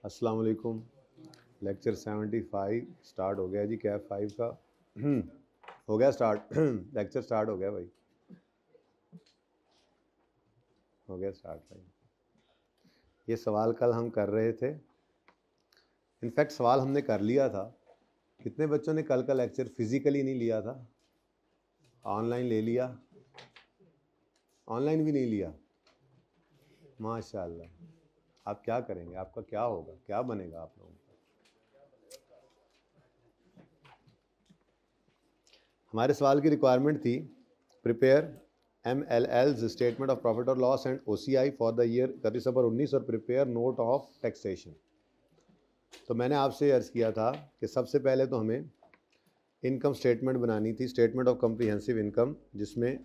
अस्सलाम वालेकुम। Lecture 75 start हो गया जी, कैफ 5 का। हो गया स्टार्ट। लेक्चर स्टार्ट हो गया भाई, हो गया स्टार्ट भाई। ये सवाल कल हम कर रहे थे, इनफैक्ट सवाल हमने कर लिया था। कितने बच्चों ने कल का लेक्चर फिजिकली नहीं लिया था? ऑनलाइन ले लिया? ऑनलाइन भी नहीं लिया? माशाल्लाह। आप क्या करेंगे, आपका क्या होगा, क्या बनेगा आप लोगों का? हमारे सवाल की रिक्वायरमेंट थी, prepare MLL's statement of profit और loss and OCI for the year 31 December 19 और प्रिपेयर नोट ऑफ टैक्सेशन। तो मैंने आपसे अर्ज़ किया था कि सबसे पहले तो हमें इनकम स्टेटमेंट बनानी थी, स्टेटमेंट ऑफ कम्प्रीहेंसिव इनकम, जिसमें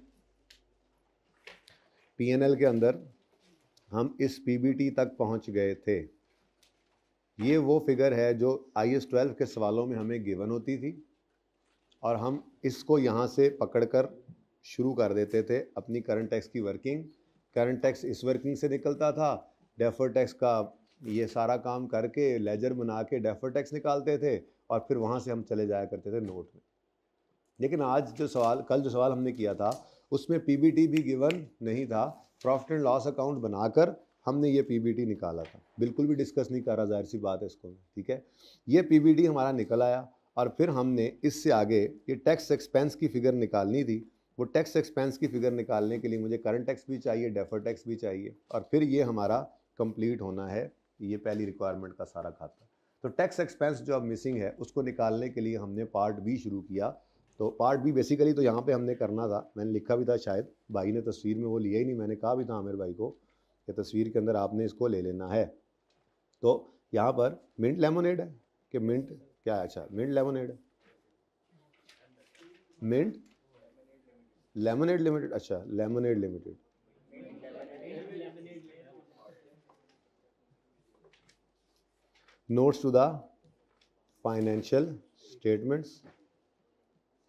PNL के अंदर हम इस PBT तक पहुंच गए थे। ये वो फिगर है जो IS 12 के सवालों में हमें गिवन होती थी और हम इसको यहाँ से पकड़कर शुरू कर देते थे अपनी करंट टैक्स की वर्किंग। करंट टैक्स इस वर्किंग से निकलता था, डेफर टैक्स का ये सारा काम करके लेजर बना के डेफर टैक्स निकालते थे और फिर वहाँ से हम चले जाया करते थे नोट में। लेकिन आज जो सवाल, कल जो सवाल हमने किया था उसमें PBT भी गिवन नहीं था। प्रॉफिट एंड लॉस अकाउंट बनाकर हमने ये PBT निकाला था, बिल्कुल भी डिस्कस नहीं करा, जाहिर सी बात है इसको, ठीक है। ये PBT हमारा निकल आया और फिर हमने इससे आगे ये टैक्स एक्सपेंस की फिगर निकालनी थी। वो टैक्स एक्सपेंस की फिगर निकालने के लिए मुझे करंट टैक्स भी चाहिए, डेफर टैक्स भी चाहिए और फिर ये हमारा कंप्लीट होना है, ये पहली रिक्वायरमेंट का सारा खाता। तो टैक्स एक्सपेंस जो अब मिसिंग है उसको निकालने के लिए हमने पार्ट बी शुरू किया। तो पार्ट बी बेसिकली तो यहाँ पे हमने करना था, मैंने लिखा भी था, शायद भाई ने तस्वीर में वो लिया ही नहीं, मैंने कहा भी था आमिर भाई को कि तस्वीर के अंदर आपने इसको ले लेना है। तो यहाँ पर मिंट लेमोनेड है कि मिंट क्या है? अच्छा, मिंट लेमोनेड है, मिंट लेमोनेड लिमिटेड। अच्छा, lemonade limited. Notes to the financial statements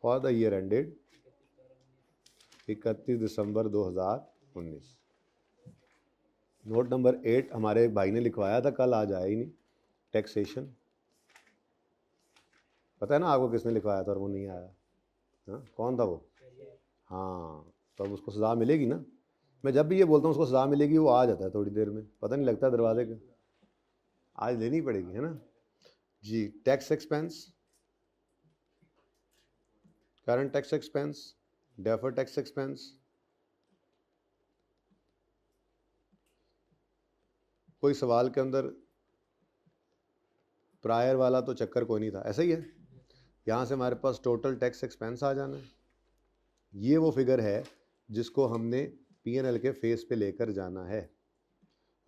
for the year ended 31 December 2019। Note number 8 हमारे एक भाई ने लिखवाया था, कल आज आया ही नहीं। टैक्सेशन, पता है ना आपको किसने लिखवाया था और वो नहीं आया? हाँ, कौन था वो? हाँ, तो अब उसको सज़ा मिलेगी ना। मैं जब भी ये बोलता हूँ उसको सज़ा मिलेगी, वो आ जाता है थोड़ी देर में, पता नहीं लगता दरवाजे के। आज लेनी पड़ेगी, है ना जी। Tax expense, current tax expense, defer tax expense. कोई सवाल के अंदर प्रायर वाला तो चक्कर कोई नहीं था, ऐसा ही है। यहाँ से हमारे पास टोटल टैक्स एक्सपेंस आ जाना है। ये वो फिगर है जिसको हमने PNL के फेस पे लेकर जाना है।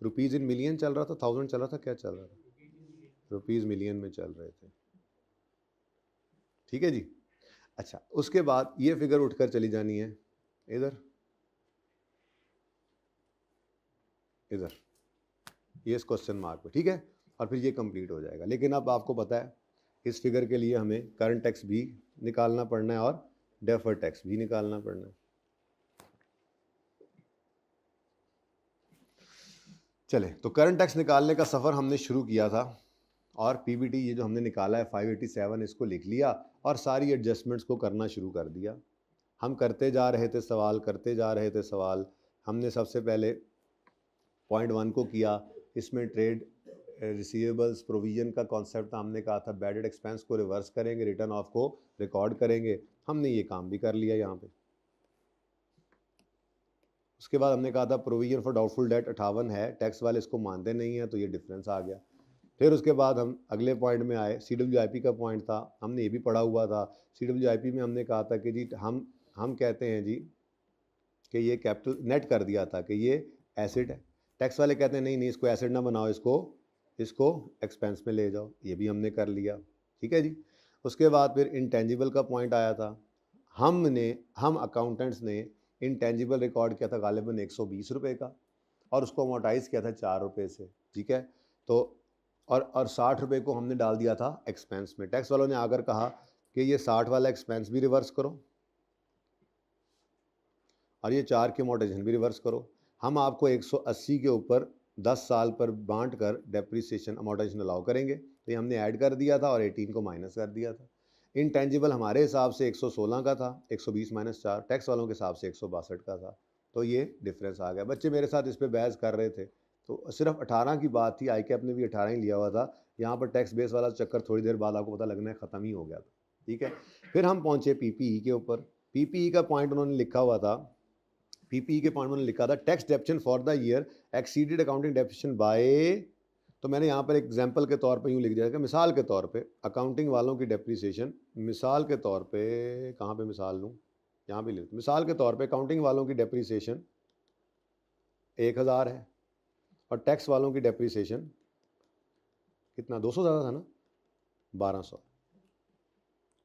रुपीज़ इन मिलियन चल रहा था, 1000 चल रहा था, क्या चल रहा था? रुपीज़ मिलियन में चल रहे थे, ठीक है जी। अच्छा, उसके बाद ये फिगर उठकर चली जानी है इधर, इधर, ये इस क्वेश्चन मार्क पे, ठीक है। और फिर ये कंप्लीट हो जाएगा। लेकिन अब आपको पता है इस फिगर के लिए हमें करंट टैक्स भी निकालना पड़ना है और डेफर टैक्स भी निकालना पड़ना है। चले, तो करंट टैक्स निकालने का सफ़र हमने शुरू किया था और PBT ये जो हमने निकाला है 587, इसको लिख लिया और सारी एडजस्टमेंट्स को करना शुरू कर दिया। हम करते जा रहे थे सवाल, करते जा रहे थे सवाल। हमने सबसे पहले पॉइंट 1 को किया, इसमें ट्रेड रिसीवेबल्स प्रोविजन का कॉन्सेप्ट था। हमने कहा था बैडेड एक्सपेंस को रिवर्स करेंगे, रिटर्न ऑफ को रिकॉर्ड करेंगे। हमने ये काम भी कर लिया यहाँ पे। उसके बाद हमने कहा था प्रोविजन फॉर डाउटफुल डेट 58 है, टैक्स वाले इसको मानते नहीं है, तो ये डिफरेंस आ गया। फिर उसके बाद हम अगले पॉइंट में आए, CWIP का पॉइंट था, हमने ये भी पढ़ा हुआ था। CWIP में हमने कहा था कि जी हम कहते हैं जी कि ये कैपिटल नेट कर दिया था कि ये एसिड है। टैक्स वाले कहते हैं नहीं नहीं, इसको एसिड ना बनाओ, इसको एक्सपेंस में ले जाओ। ये भी हमने कर लिया, ठीक है जी। उसके बाद फिर इंटेंजिबल का पॉइंट आया था। हम अकाउंटेंट्स ने इंटेंजिबल रिकॉर्ड किया था गालिबन 120 रुपये का और उसको अमोटाइज़ किया था 4 रुपये से, ठीक है। तो और 60 रुपये को हमने डाल दिया था एक्सपेंस में। टैक्स वालों ने आकर कहा कि ये 60 वाला एक्सपेंस भी रिवर्स करो और ये 4 की अमोटाइजेशन भी रिवर्स करो। हम आपको 180 के ऊपर 10 साल पर बांट कर डेप्रिसिएशन अमोर्टाइजेशन अलाउ करेंगे। तो ये हमने ऐड कर दिया था और 18 को माइनस कर दिया था। इनटेंजिबल हमारे हिसाब से 116 का था, 120 माइनस 4, टैक्स वालों के हिसाब से 162 का था। तो ये डिफरेंस आ गया। बच्चे मेरे साथ इस पर बहस कर रहे थे, तो सिर्फ 18 की बात थी, आई कैप ने भी 18 ही लिया हुआ था। यहाँ पर टैक्स बेस वाला चक्कर थोड़ी देर बाद आपको पता लगना है ख़त्म ही हो गया था। ठीक है, फिर हम पहुँचे पीपीई के ऊपर। पीपीई का पॉइंट उन्होंने लिखा हुआ था, पीपीई के पॉइंट में लिखा था tax depreciation for the year exceeded accounting depreciation by, तो मैंने यहाँ पर एग्जांपल के तौर पे यूँ लिख दिया कि मिसाल के तौर पे अकाउंटिंग वालों की डेप्रिसिएशन, मिसाल के तौर पे कहाँ पे मिसाल लूँ, यहाँ पे लिख, मिसाल के तौर पे अकाउंटिंग वालों की डेप्रिसिएशन 1000 है और टैक्स वालों की डेप्रिसिएशन कितना, 200 ज़्यादा था ना, 1200।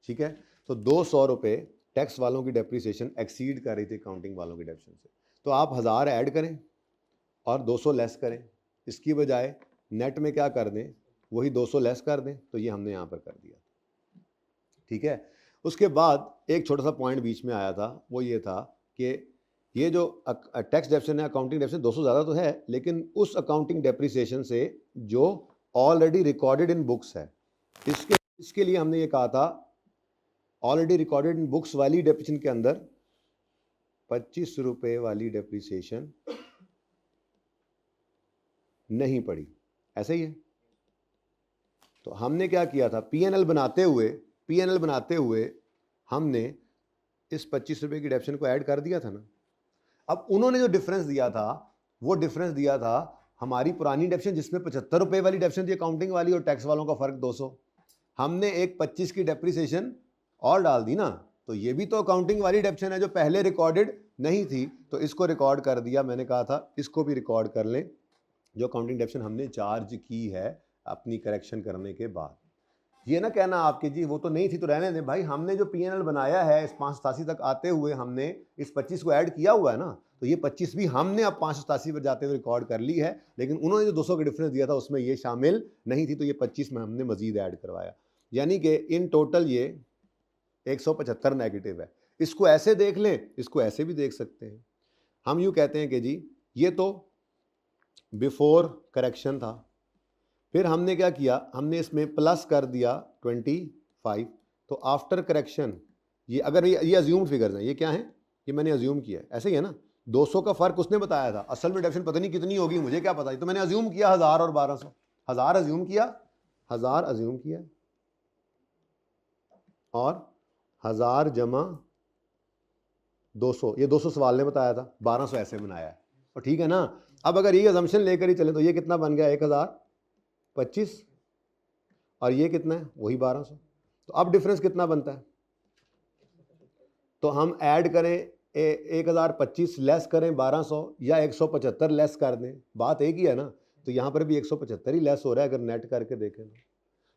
ठीक है, तो 200 रुपये टैक्स वालों की डेप्रिसिएशन एक्सीड कर रही थी अकाउंटिंग वालों की डेप्रिसिएशन से। तो आप 1000 ऐड करें और 200 लेस करें, इसकी बजाय नेट में क्या कर दें, वही 200 लेस कर दें। तो ये हमने यहाँ पर कर दिया। ठीक है, उसके बाद एक छोटा सा पॉइंट बीच में आया था, वो ये था कि ये जो टैक्स डेप्रिसिएशन है, अकाउंटिंग डेप्रिसिएशन 200 ज़्यादा तो है, लेकिन उस अकाउंटिंग डेप्रिसिएशन से जो ऑलरेडी रिकॉर्डेड इन बुक्स है, इसके लिए हमने ये कहा था ऑलरेडी रिकॉर्डेड इन बुक्स वाली डेप्रिसिएशन के अंदर 25 रुपये वाली डेप्रिसिएशन नहीं पड़ी, ऐसे ही है। तो हमने क्या किया था, पीएनएल बनाते हुए हमने इस 25 रुपये की डेप्रिसिएशन को ऐड कर दिया था ना। अब उन्होंने जो डिफरेंस दिया था, वो डिफरेंस दिया था हमारी पुरानी डेप्रिसिएशन जिसमें 75 रुपये वाली डेप्रिसिएशन थी अकाउंटिंग वाली, और टैक्स वालों का फर्क 200। हमने एक 25 की डेप्रिसिएशन और डाल दी ना, तो ये भी तो अकाउंटिंग वाली डेप्रिसिएशन है जो पहले रिकॉर्डेड नहीं थी, तो इसको रिकॉर्ड कर दिया। मैंने कहा था इसको भी रिकॉर्ड कर लें, जो अकाउंटिंग डेप्रिसिएशन हमने चार्ज की है अपनी करेक्शन करने के बाद। ये ना कहना आपके जी वो तो नहीं थी तो रहने दें, भाई हमने जो पीएनएल बनाया है इस 587 तक आते हुए हमने इस 25 को ऐड किया हुआ है ना, तो ये 25 भी हमने अब 587 पर जाते हुए रिकॉर्ड कर ली है, लेकिन उन्होंने जो 200 का डिफरेंस दिया था उसमें ये शामिल नहीं थी, तो ये 25 में हमने मजीद ऐड करवाया। यानी कि इन टोटल ये 175 नेगेटिव है। इसको ऐसे देख लें, इसको ऐसे भी देख सकते हैं। हम यूँ कहते हैं कि जी ये तो बिफोर करेक्शन था, फिर हमने क्या किया, हमने इसमें प्लस कर दिया 25, तो आफ्टर करेक्शन ये अगर ये अज्यूम्ड फिगर्स हैं, ये क्या हैं, ये मैंने अज्यूम किया है, ऐसे ही है ना। 200 का फर्क उसने बताया था, असल में डेप्रिसिएशन पता नहीं कितनी होगी, मुझे क्या पता, तो मैंने अज्यूम किया 1000 और 1200, 1000 अज्यूम किया, 1000 अज्यूम किया और 1000 जमा 200, ये 200 सवाल ने बताया था, 1200 ऐसे बनाया है, और ठीक है ना। अब अगर ये अजम्पशन लेकर ही चले तो ये कितना बन गया, 1025, और ये कितना है, वही 1200। तो अब डिफरेंस कितना बनता है, तो हम ऐड करें 1025 लेस करें 1200 या 175 लेस कर दें, बात एक ही है ना। तो यहाँ पर भी 175 ही लेस हो रहा है अगर नेट करके देखें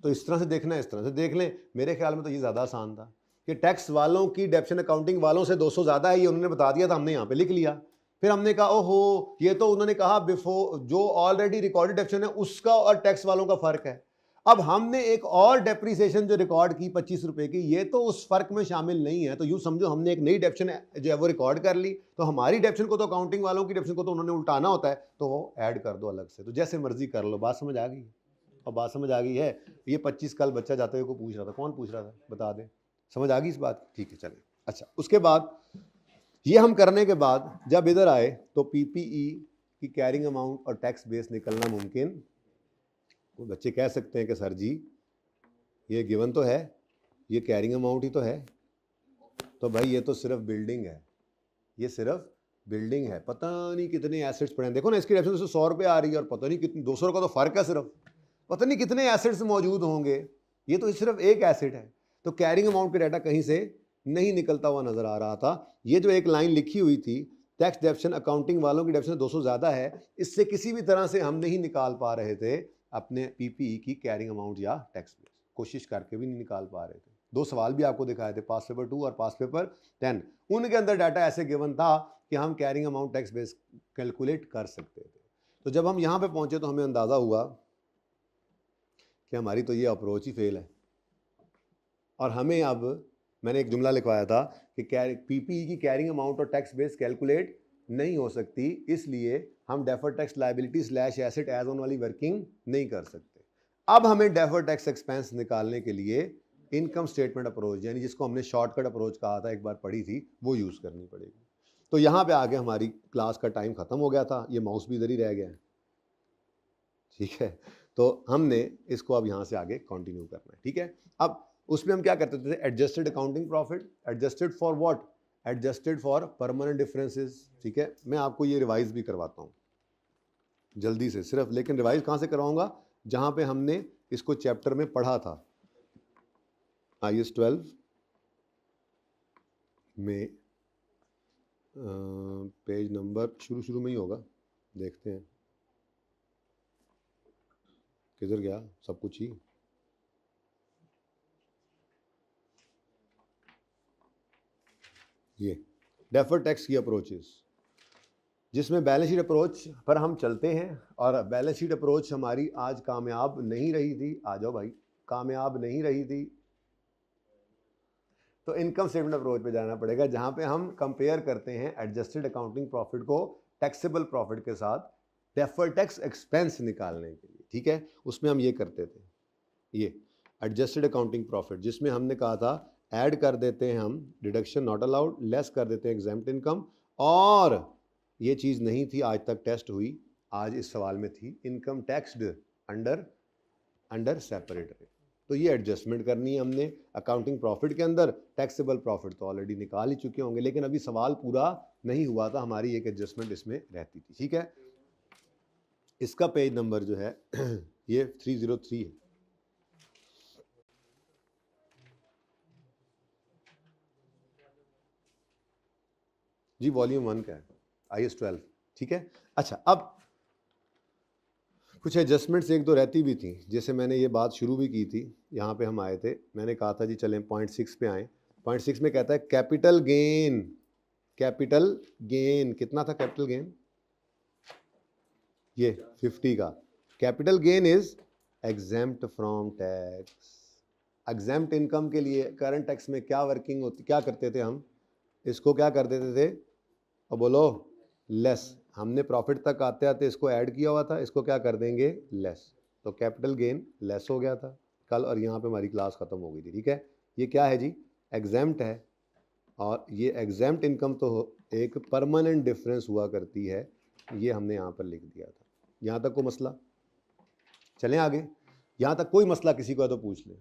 तो इस तरह से देखना है, इस तरह से देख लें। मेरे ख्याल में तो ये ज़्यादा आसान था कि टैक्स वालों की डेप्रिसिएशन अकाउंटिंग वालों से 200 ज़्यादा है, ये उन्होंने बता दिया था, हमने यहाँ पे लिख लिया। फिर हमने कहा ओहो ये तो उन्होंने कहा बिफोर जो ऑलरेडी रिकॉर्डेड डेप्रिसिएशन है उसका और टैक्स वालों का फर्क है। अब हमने एक और डेप्रिसिएशन जो रिकॉर्ड की 25 रुपए की, ये तो उस फर्क में शामिल नहीं है, तो यूँ समझो हमने एक नई डेप्रिसिएशन जो है वो रिकॉर्ड कर ली, तो हमारी डेप्रिसिएशन को तो अकाउंटिंग वालों की डेप्रिसिएशन को तो उन्होंने उल्टाना होता है, तो वो ऐड कर दो अलग से, तो जैसे मर्जी कर लो। बात समझ आ गई? और बात समझ आ गई है। ये 25 कल बच्चा जाते हुए को पूछ रहा था, कौन पूछ रहा था बता दें, समझ आ गई इस बात? ठीक है चले। अच्छा, उसके बाद ये हम करने के बाद जब इधर आए तो पीपीई की कैरिंग अमाउंट और टैक्स बेस निकलना मुमकिन, वो बच्चे कह सकते हैं कि सर जी ये गिवन तो है, ये कैरिंग अमाउंट ही तो है, तो भाई ये तो सिर्फ बिल्डिंग है, ये सिर्फ बिल्डिंग है, पता नहीं कितने एसेट्स पड़े हैं। देखो ना इसकी डेप्रिसिएशन 100 रुपये आ रही है और पता नहीं कितने 200 का तो फर्क है, सिर्फ पता नहीं कितने एसेट्स मौजूद होंगे, ये तो सिर्फ एक एसेट है। तो कैरिंग अमाउंट का डाटा कहीं से नहीं निकलता हुआ नजर आ रहा था। ये जो एक लाइन लिखी हुई थी टैक्स डेप्रिसिएशन अकाउंटिंग वालों की डेप्रिसिएशन 200 ज़्यादा है, इससे किसी भी तरह से हम नहीं निकाल पा रहे थे अपने पीपीई की कैरिंग अमाउंट या टैक्स बेस, कोशिश करके भी नहीं निकाल पा रहे थे। 2 सवाल भी आपको दिखाए थे, पास पेपर 2 और पास पेपर 10, उनके अंदर डाटा ऐसे गिवन था कि हम carrying amount tax base calculate कर सकते थे। तो जब हम यहाँ पे पहुँचे तो हमें अंदाज़ा हुआ कि हमारी तो ये अप्रोच ही फेल है, और हमें अब मैंने एक जुमला लिखवाया था कि पीपीई की कैरिंग अमाउंट और टैक्स बेस कैलकुलेट नहीं हो सकती, इसलिए हम deferred tax liability slash asset as on वाली वर्किंग नहीं कर सकते। अब हमें डेफर्ड टैक्स एक्सपेंस निकालने के लिए इनकम स्टेटमेंट अप्रोच, यानी जिसको हमने शॉर्टकट अप्रोच कहा था, एक बार पढ़ी थी, वो यूज करनी पड़ेगी। तो यहां पे आगे हमारी क्लास का टाइम खत्म हो गया था, ये माउस भी इधर ही रह गया है, ठीक है। तो हमने इसको अब यहां से आगे कंटिन्यू करना है, ठीक है। अब उसमें हम क्या करते थे, adjusted accounting profit, adjusted for what, adjusted for permanent differences, ठीक है। मैं आपको ये रिवाइज भी करवाता हूँ जल्दी से सिर्फ, लेकिन रिवाइज कहाँ से करवाऊंगा, जहां पे हमने इसको चैप्टर में पढ़ा था IAS 12 में, पेज नंबर शुरू में ही होगा, देखते हैं किधर गया सब कुछ ही। ये डेफर्ड टैक्स की अप्रोचेस, जिसमें बैलेंस शीट अप्रोच पर हम चलते हैं, और बैलेंस शीट अप्रोच हमारी आज कामयाब नहीं रही थी, आ जाओ भाई, कामयाब नहीं रही थी, तो इनकम स्टेटमेंट अप्रोच पे जाना पड़ेगा, जहां पे हम कंपेयर करते हैं एडजस्टेड अकाउंटिंग प्रॉफिट को टैक्सेबल प्रॉफिट के साथ डेफर्ड टैक्स एक्सपेंस निकालने के लिए, ठीक है। उसमें हम ये करते थे, ये एडजस्टेड अकाउंटिंग प्रॉफिट, जिसमें हमने कहा था ऐड कर देते हैं हम डिडक्शन नॉट अलाउड, लेस कर देते हैं एग्जेम्प्ट इनकम, और ये चीज़ नहीं थी आज तक टेस्ट हुई, आज इस सवाल में थी, income taxed under separate rate. तो ये एडजस्टमेंट करनी है हमने अकाउंटिंग प्रॉफिट के अंदर, टैक्सेबल प्रॉफिट तो ऑलरेडी निकाल ही चुके होंगे, लेकिन अभी सवाल पूरा नहीं हुआ था, हमारी एक एडजस्टमेंट इसमें रहती थी, ठीक है। इसका पेज नंबर जो है ये 303 है। जी वॉल्यूम 1 का है, IAS 12, ठीक है। अच्छा, अब कुछ एडजस्टमेंट्स एक दो रहती भी थी, जैसे मैंने ये बात शुरू भी की थी, यहाँ पे हम आए थे, मैंने कहा था जी चलें पॉइंट 6 पे आए। पॉइंट 6 में कहता है कैपिटल गेन, कैपिटल गेन कितना था, कैपिटल गेन ये 50 का, capital gain is exempt from tax. Exempt income के लिए करंट टैक्स में क्या वर्किंग होती, क्या करते थे हम, इसको क्या कर देते थे, और बोलो लेस, हमने प्रॉफिट तक आते आते इसको ऐड किया हुआ था, इसको क्या कर देंगे लेस, तो कैपिटल गेन लेस हो गया था कल, और यहाँ पे हमारी क्लास खत्म हो गई थी, ठीक है। ये क्या है जी, एग्जेम्प्ट है, और ये एग्जेम्प्ट इनकम तो एक परमानेंट डिफरेंस हुआ करती है, ये हमने यहाँ पर लिख दिया था। यहाँ तक कोई मसला, चलें आगे, यहाँ तक कोई मसला किसी को तो पूछ लें,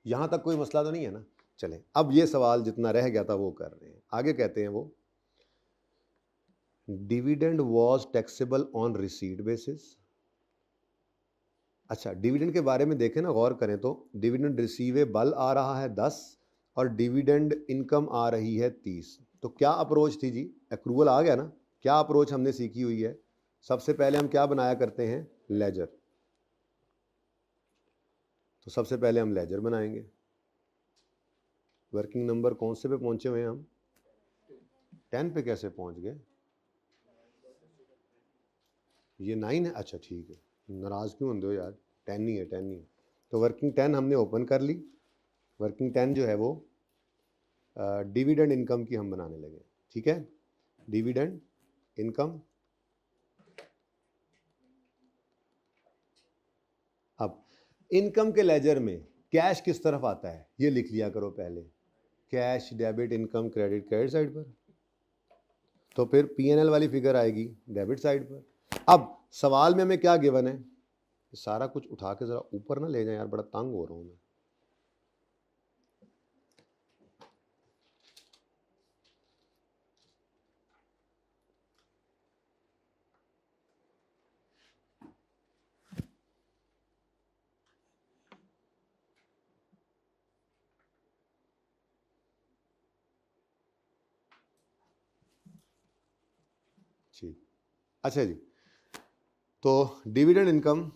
यहाँ तक कोई मसला तो नहीं है ना। चलें, अब ये सवाल जितना रह गया था वो कर रहे हैं, आगे कहते हैं वो, dividend was taxable on receipt basis. अच्छा, डिविडेंड के बारे में देखें ना, गौर करें तो डिविडेंड रिसीवेबल आ रहा है 10 और डिविडेंड इनकम आ रही है 30, तो क्या अप्रोच थी जी, एक्रूवल आ गया ना, क्या अप्रोच हमने सीखी हुई है, सबसे पहले हम क्या बनाया करते हैं, लेजर, तो सबसे पहले हम लेजर बनाएंगे। वर्किंग नंबर कौन से पे पहुंचे हुए हैं हम, 10 पे कैसे पहुंच गए, ये 9 है, अच्छा ठीक है, नाराज़ क्यों होते हो यार, 10 ही है, 10 ही है। तो वर्किंग 10 हमने ओपन कर ली, वर्किंग 10 जो है वो डिविडेंड इनकम की हम बनाने लगे, ठीक है, डिविडेंड इनकम। अब इनकम के लेजर में कैश किस तरफ आता है ये लिख लिया करो पहले, cash debit income credit credit side पर, तो फिर P&L वाली फिगर आएगी डेबिट साइड पर। अब सवाल में हमें क्या गिवन है, सारा कुछ उठा के जरा ऊपर ना ले जाए यार, बड़ा तंग हो रहा हूं मैं। ठीक, अच्छा जी, तो डिविडेंड इनकम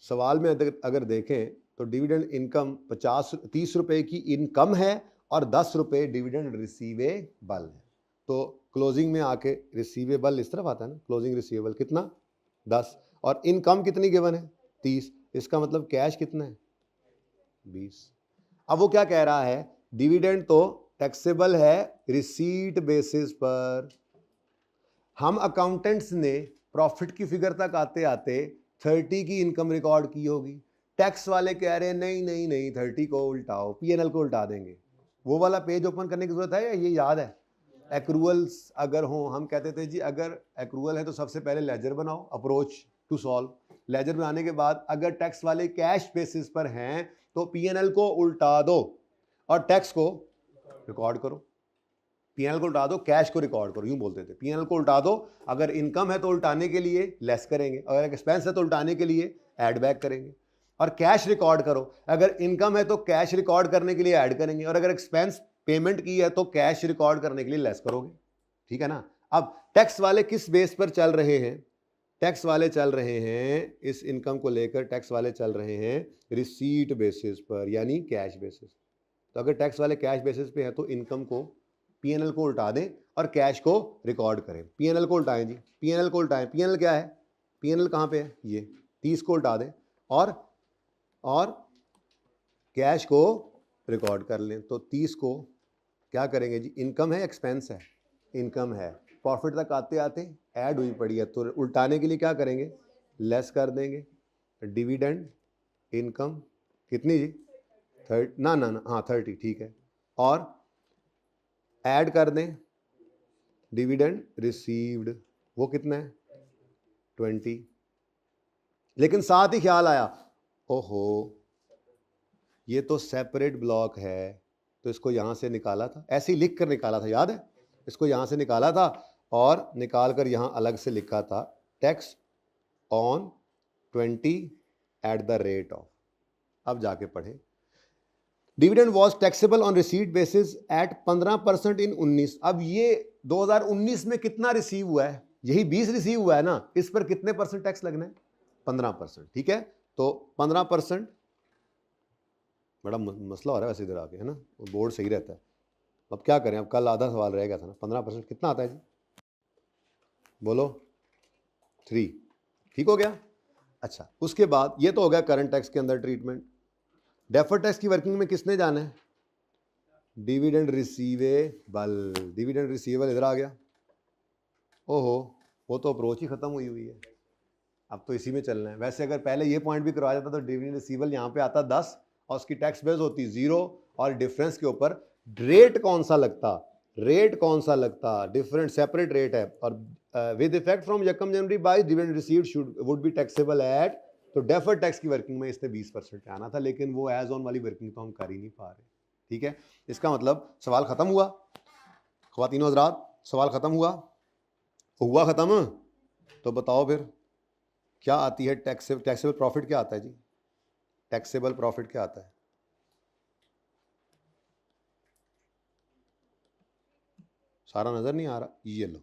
सवाल में अगर देखें तो डिविडेंड इनकम 30 रुपए की इनकम है और 10 रुपए डिविडेंड रिसीवेबल है, तो क्लोजिंग में आके रिसीवेबल इस तरफ आता है ना, क्लोजिंग रिसीवेबल कितना 10, और इनकम कितनी गिवन है 30, इसका मतलब कैश कितना है 20। अब वो क्या कह रहा है, डिविडेंड तो टैक्सेबल है रिसीट बेसिस पर। हम अकाउंटेंट्स ने प्रॉफिट की फिगर तक आते आते 30 की इनकम रिकॉर्ड की होगी। टैक्स वाले कह रहे हैं नहीं नहीं नहीं 30 को उल्टाओ, पीएनएल को उल्टा देंगे। वो वाला पेज ओपन करने की जरूरत है या ये याद है? एक्रूअल्स अगर हो, हम कहते थे जी अगर एक्रूअल है तो सबसे पहले लेजर बनाओ, अप्रोच टू सॉल्व। लेजर बनाने के बाद अगर टैक्स वाले कैश बेसिस पर हैं तो पीएनएल को उल्टा दो और टैक्स को रिकॉर्ड करो। पीएनएल को उल्टा दो, कैश को रिकॉर्ड करो, यूं बोलते थे। पीएनएल को उल्टा दो, अगर इनकम है तो उल्टाने के लिए लेस करेंगे, अगर एक्सपेंस है तो उल्टाने के लिए ऐड बैक करेंगे। और कैश रिकॉर्ड करो, अगर इनकम है तो कैश रिकॉर्ड करने के लिए ऐड करेंगे, और अगर एक्सपेंस पेमेंट की है तो कैश रिकॉर्ड करने के लिए लेस करोगे। ठीक है ना? अब टैक्स वाले किस बेस पर चल रहे हैं? टैक्स वाले चल रहे हैं, इस इनकम को लेकर टैक्स वाले चल रहे हैं रिसीट बेसिस पर, यानी कैश बेसिस। तो अगर टैक्स वाले कैश बेसिस पे है तो इनकम को पीएनएल को उल्टा दें और कैश को रिकॉर्ड करें। पीएनएल को उल्टाएं जी, पीएनएल को उल्टाएं। पीएनएल क्या है? पीएनएल कहाँ पे है? ये 30 को उल्टा दें और कैश को रिकॉर्ड कर लें। तो 30 को क्या करेंगे जी? इनकम है एक्सपेंस है? इनकम है। प्रॉफिट तक आते आते ऐड हुई पड़ी है तो उल्टाने के लिए क्या करेंगे? लेस कर देंगे। डिविडेंड इनकम कितनी जी? 30 ना ना ना हाँ 30 ठीक है। और ऐड कर दें डिविडेंड रिसीव्ड, वो कितना है? 20। लेकिन साथ ही ख्याल आया, ओहो ये तो सेपरेट ब्लॉक है, तो इसको यहां से निकाला था, ऐसे ही लिख कर निकाला था, याद है? इसको यहां से निकाला था और निकाल कर यहां अलग से लिखा था tax on 20 at the rate of. अब जाके पढ़े, dividend was taxable on receipt basis at 15% in 19। अब ये 2019 में कितना रिसीव हुआ है? यही 20 रिसीव हुआ है ना, इस पर कितने परसेंट टैक्स लगना है? 15%। ठीक है, तो 15%। बड़ा मसला हो रहा है वैसे इधर आके, है ना? बोर्ड सही रहता है। अब क्या करें, अब कल आधा सवाल रह गया था ना। 15% कितना आता है जी? बोलो 3। ठीक हो गया? अच्छा, उसके बाद ये तो हो गया करंट टैक्स के अंदर ट्रीटमेंट। डेफर्ड टैक्स की वर्किंग में किसने जाना है? Dividend receivable. डिविडेंड रिसीवेबल इधर आ गया। ओहो, वो तो अप्रोच ही खत्म हुई है, अब तो इसी में चलना है। वैसे अगर पहले ये पॉइंट भी करवाया जाता तो डिविडेंड रिसीवेबल यहाँ पे आता 10 और उसकी टैक्स बेस होती 0 और डिफरेंस के ऊपर रेट कौन सा लगता? रेट कौन सा लगता? डिफरेंट सेपरेट रेट है। और विद इफेक्ट फ्रॉम यकम जनवरी 22 dividend received would be taxable at. तो डेफर्ड टैक्स की वर्किंग में इसने 20% पे आना था, लेकिन वो एज ऑन वाली वर्किंग तो हम कर ही नहीं पा रहे। ठीक है, इसका मतलब सवाल खत्म हुआ। ख्वातीनो हज़रात, सवाल खत्म हुआ खत्म। तो बताओ फिर क्या आती है टैक्सेबल प्रॉफिट क्या आता है जी? टैक्सेबल प्रॉफिट क्या आता है? सारा नजर नहीं आ रहा? ये लो,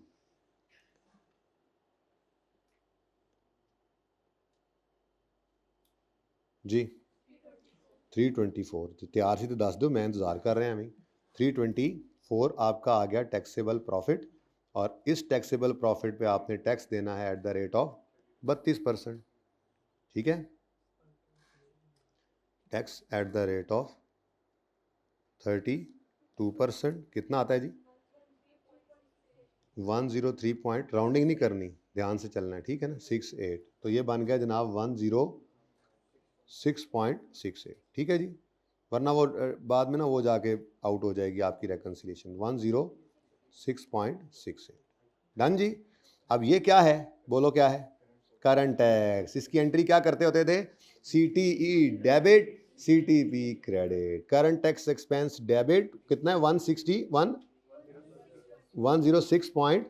जी 324। तैयार सी तो दस दो, मैं इंतजार कर रहे हैं हमें। 324 आपका आ गया टैक्सेबल प्रॉफिट, और इस टैक्सेबल प्रॉफिट पे आपने टैक्स देना है एट द रेट ऑफ 32%। ठीक है, tax at the rate of 32%। कितना आता है जी? 103 पॉइंट, राउंडिंग नहीं करनी, ध्यान से चलना है, ठीक है ना? 68। तो ये बन गया जनाब 106.68। ठीक है जी, वरना वो बाद में ना वो जाके आउट हो जाएगी आपकी रेकन्सिलिएशन। 106.68 डन जी। अब ये क्या है? बोलो क्या है? Current tax. इसकी एंट्री क्या करते होते थे? CTE debit, CTP credit. Current tax expense debit कितना है? 106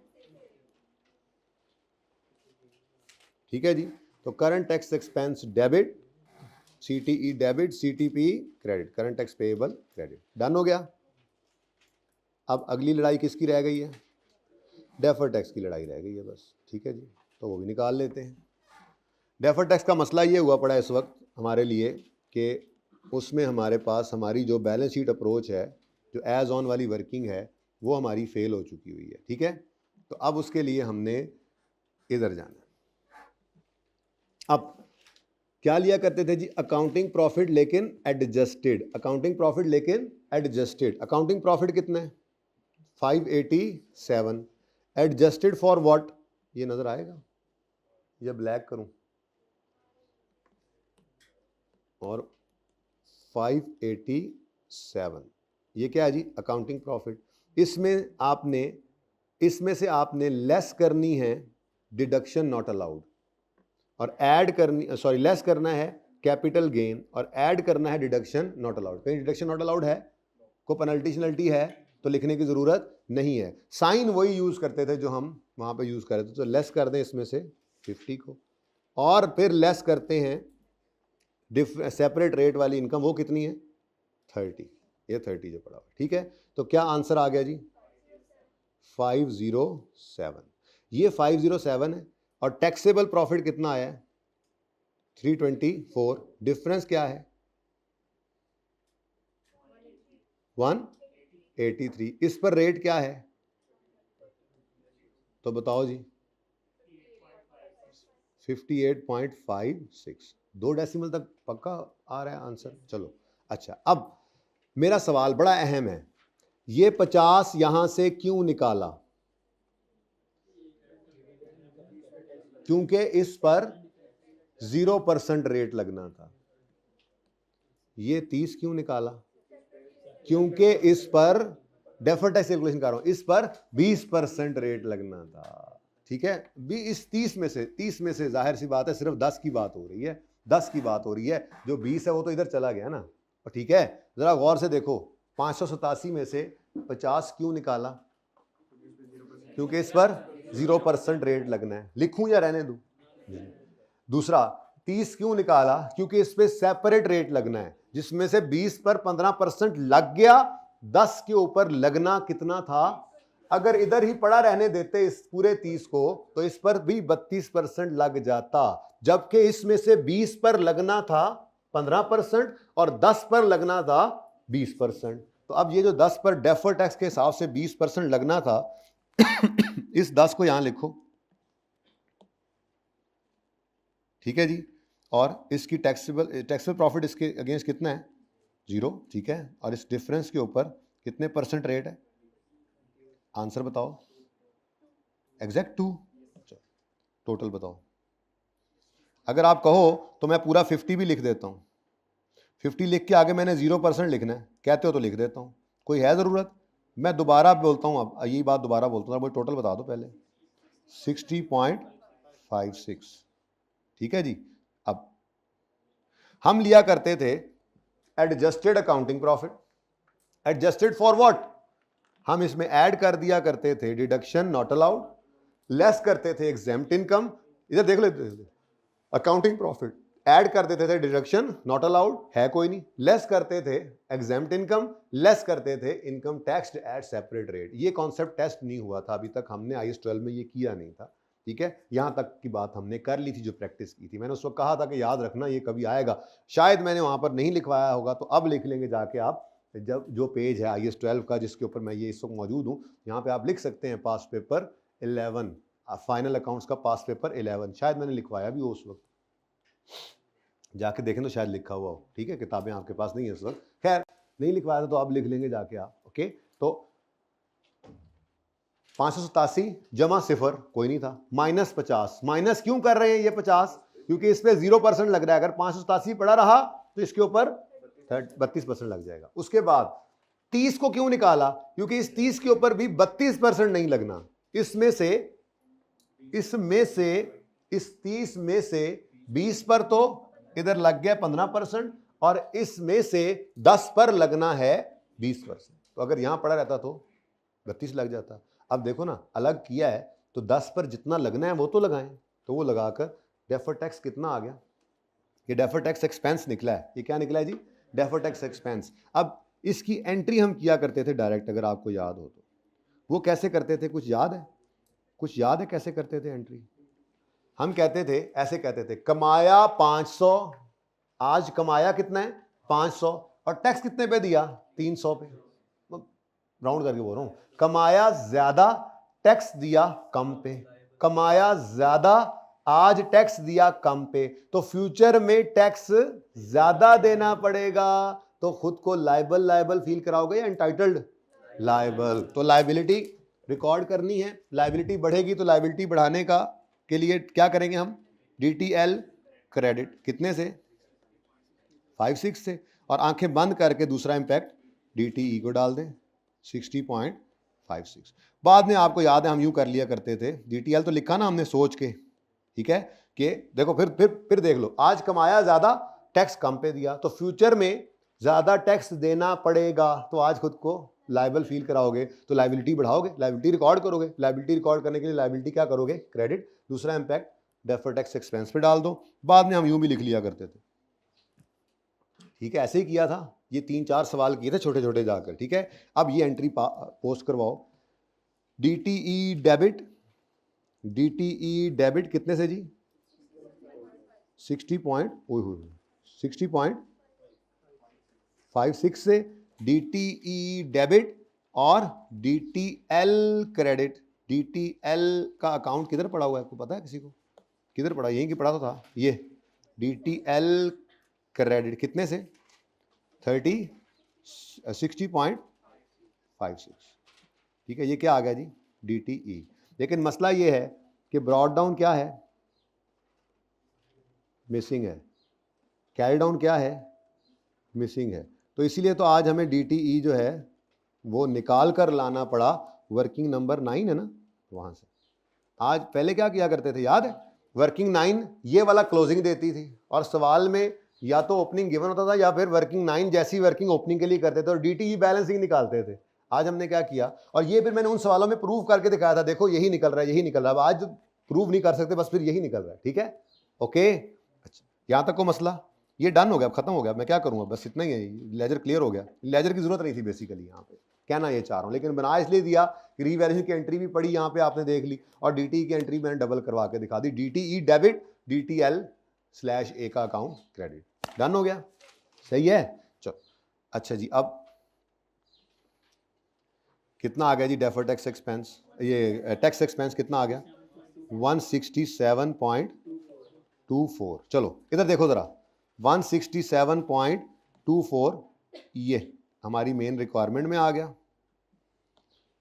ठीक है जी। तो current tax expense debit, CTE debit, CTP credit, current tax payable credit. Done हो गया। अब अगली लड़ाई किसकी रह गई है? डेफर्ड टैक्स की लड़ाई रह गई है बस। ठीक है जी, तो वो भी निकाल लेते हैं। डेफर्ड टैक्स का मसला ये हुआ पड़ा इस वक्त हमारे लिए कि उसमें हमारे पास हमारी जो बैलेंस शीट अप्रोच है, जो एज ऑन वाली वर्किंग है, वो हमारी फेल हो चुकी हुई है। ठीक है, तो अब उसके लिए हमने इधर जाना। अब क्या लिया करते थे जी? अकाउंटिंग प्रॉफिट लेकिन एडजस्टेड, अकाउंटिंग प्रॉफिट लेकिन एडजस्टेड। अकाउंटिंग प्रॉफिट कितना है? 587। Adjusted for what? ये नजर आएगा या ब्लैक करूं? और 587 ये क्या है जी? Accounting profit. इसमें से आपने लेस करनी है डिडक्शन नॉट अलाउड, और ऐड करनी, सॉरी, लेस करना है कैपिटल गेन और ऐड करना है डिडक्शन नॉट अलाउड। कहीं डिडक्शन नॉट अलाउड है? को पेनल्टी शनल्टी है तो लिखने की जरूरत नहीं है। साइन वही यूज करते थे जो हम वहां पे यूज कर रहे थे। तो लेस कर दें इसमें से 50 को, और फिर लेस करते हैं सेपरेट रेट वाली इनकम। वो कितनी है? 30। ये 30 जो पड़ा हुआ, ठीक है। तो क्या आंसर आ गया जी? 507। ये 507 है। और टैक्सेबल प्रॉफिट कितना आया है? 324। डिफरेंस क्या है? 183। इस पर रेट क्या है तो बताओ जी? 58.56। 2 डेसिमल तक पक्का आ रहा है आंसर। चलो अच्छा, अब मेरा सवाल बड़ा अहम है। ये 50 यहां से क्यों निकाला? क्योंकि इस पर 0% रेट लगना था। ये 30 क्यों निकाला? क्योंकि इस पर डेफर्ड टैक्स कैलकुलेशन कर रहा हूं, इस पर 20% रेट लगना था। ठीक है, भी इस 30 में से जाहिर सी बात है सिर्फ 10 की बात हो रही है। 10 की बात हो रही है, जो 20 है वो तो इधर चला गया ना। और ठीक है, जरा गौर से देखो, 587 में से 50 क्यों निकाला? क्योंकि इस पर 0% रेट लगना है। लिखूं या रहने दूं? दूसरा, 30 क्यों निकाला? क्योंकि इस पे सेपरेट रेट लगना है, जिसमें से 20 पर 15% लग गया। 10 के ऊपर लगना कितना था? अगर इधर ही पड़ा रहने देते इस पूरे 30 को, तो इस पर भी 32% लग जाता, जबकि इसमें से 20 पर लगना था 15% और 10 पर लगना था 20%। तो अब ये जो 10 पर डेफर्ड टैक्स के हिसाब से 20% लगना था, इस 10 को यहां लिखो, ठीक है जी। और इसकी टैक्सेबल प्रॉफिट इसके अगेंस्ट कितना है? 0, ठीक है। और इस डिफरेंस के ऊपर कितने % रेट है? आंसर बताओ। एग्जैक्ट 2। टोटल बताओ। अगर आप कहो तो मैं पूरा 50 भी लिख देता हूं। 50 लिख के आगे मैंने 0% लिखना है, कहते हो तो लिख देता हूं। कोई है जरूरत? मैं दोबारा बोलता हूं, अब यही बात दोबारा बोलता हूं। मुझे टोटल बता दो पहले। 60.56, ठीक है जी। अब हम लिया करते थे adjusted accounting profit. Adjusted for what? हम इसमें ऐड कर दिया करते थे डिडक्शन नॉट अलाउड, लेस करते थे एग्जेम्प्ट इनकम। इधर देख लेते थे, अकाउंटिंग प्रॉफिट ऐड कर देते थे डिडक्शन नॉट अलाउड है कोई नहीं, लेस करते थे एग्जेम्प्ट इनकम, लेस करते थे income tax at separate rate. ये कॉन्सेप्ट टेस्ट नहीं हुआ था अभी तक, हमने IAS 12 में ये किया नहीं था, ठीक है। यहां तक की बात हमने कर ली थी, जो प्रैक्टिस की थी। मैंने उस वक्त कहा था कि याद रखना ये कभी आएगा, शायद मैंने वहां पर नहीं लिखवाया होगा, तो अब लिख लेंगे जाके आप। जब जो पेज है IAS 12 का जिसके ऊपर मैं ये इस वक्त मौजूद हूँ, यहाँ पे आप लिख सकते हैं पास्ट पेपर 11, फाइनल अकाउंट्स का पास्ट पेपर 11। शायद मैंने लिखवाया भी हो उस वक्त, जाके देखें तो शायद लिखा हुआ हो, ठीक है। किताबें आपके पास नहीं है इस वक्त, खैर नहीं लिखवाया था तो आप लिख लेंगे जाके आप, ओके। तो 587 जमा 0 कोई नहीं था, -50। माइनस क्यों कर रहे हैं ये 50? क्योंकि इस पे 0% लग रहा है। अगर 587 पड़ा रहा तो इसके ऊपर 32% लग जाएगा। उसके बाद 30 को क्यों निकाला? क्योंकि इस 30 के ऊपर भी 32% नहीं लगना। इस 30 में से 20 पर तो इधर लग गया 15%, और इसमें से 10 पर लगना है 20%। तो अगर यहां पड़ा रहता तो 32 लग जाता। अब देखो ना, अलग किया है तो 10 पर जितना लगना है वो तो लगाएं। तो वो लगाकर डेफर्ड टैक्स कितना आ गया? ये डेफर्ड टैक्स एक्सपेंस निकला है। ये क्या निकला है जी? Deferred tax expense. अब इसकी एंट्री हम किया करते थे डायरेक्ट, अगर आपको याद हो तो। वो कैसे करते थे? कुछ याद है? कुछ याद है कैसे करते थे एंट्री? हम कहते थे, ऐसे कहते थे, कमाया 500, आज कमाया कितना है? 500, और टैक्स कितने पे दिया? 300 पे। राउंड करके बोल रहा हूं, कमाया ज्यादा, टैक्स दिया कम पे। कमाया ज्यादा, आज टैक्स दिया कम पे, तो फ्यूचर में टैक्स ज्यादा देना पड़ेगा, तो खुद को लायबल लायबल फील कराओगे या एंटाइटल्ड? लायबल। तो लायबिलिटी रिकॉर्ड करनी है, लायबिलिटी बढ़ेगी तो लायबिलिटी बढ़ाने का के लिए क्या करेंगे हम? DTL क्रेडिट कितने से? 5-6 से। और आंखें बंद करके दूसरा इंपैक्ट DTE को डाल दें 60.56। बाद में आपको याद है हम यूं कर लिया करते थे, DTL तो लिखा ना हमने सोच के, ठीक है, कि देखो फिर देख लो, आज कमाया ज्यादा, टैक्स कम पे दिया, तो फ्यूचर में ज्यादा टैक्स देना पड़ेगा, तो आज खुद को लायबल फील कराओगे, तो लायबिलिटी बढ़ाओगे, लायबिलिटी रिकॉर्ड करोगे, लायबिलिटी रिकॉर्ड करने के लिए लायबिलिटी क्या करोगे? क्रेडिट। दूसरा इंपैक्ट डेफर्ड टैक्स एक्सपेंस पे डाल दो। बाद में हम यूं भी लिख लिया करते थे, ठीक है, ऐसे ही किया था। ये 3-4 सवाल किए थे छोटे छोटे जाकर, ठीक है। अब ये एंट्री पोस्ट करवाओ, DTE डेबिट, DTE डेबिट कितने से जी? 60.56 से DTE डेबिट और DTL क्रेडिट। DTL का अकाउंट किधर पड़ा हुआ है, आपको पता है किसी को? किधर पड़ा? यहीं की पड़ा तो था ये। DTL क्रेडिट कितने से? 60.56, ठीक है। ये क्या आ गया जी? DTE। लेकिन मसला ये है कि ब्रॉड डाउन क्या है? मिसिंग है। कैरी डाउन क्या है? मिसिंग है। तो इसीलिए तो आज हमें DTE जो है वो निकाल कर लाना पड़ा, वर्किंग नंबर 9 है ना वहां से। आज पहले क्या किया करते थे याद है? वर्किंग 9 ये वाला क्लोजिंग देती थी, और सवाल में या तो ओपनिंग गिवन होता था या फिर वर्किंग 9 जैसी वर्किंग ओपनिंग के लिए करते थे और DTE बैलेंसिंग निकालते थे। आज हमने क्या किया, और ये फिर मैंने उन सवालों में प्रूव करके दिखाया था, देखो यही निकल रहा है, यही निकल रहा है। आज प्रूव नहीं कर सकते, बस फिर यही निकल रहा है, ठीक है, ओके। अच्छा, यहां तक को मसला ये डन हो गया, खत्म हो गया। मैं क्या करूंगा, बस इतना ही है, लेजर क्लियर हो गया। लेजर की जरूरत नहीं थी बेसिकली, यहाँ पे कहना ये चाह रहा हूँ, लेकिन बना इसलिए दिया कि रीवैल्यूएशन की एंट्री भी पड़ी यहाँ पे आपने देख ली, और DTE की एंट्री मैंने डबल करवा के दिखा दी, DTE डेबिट, DTL/A का अकाउंट क्रेडिट। डन हो गया, सही है। चलो अच्छा जी, अब कितना आ गया जी डेफर्ड टैक्स एक्सपेंस? ये टैक्स एक्सपेंस कितना आ गया? 167.24। चलो इधर देखो जरा, 167.24 ये हमारी मेन रिक्वायरमेंट में आ गया।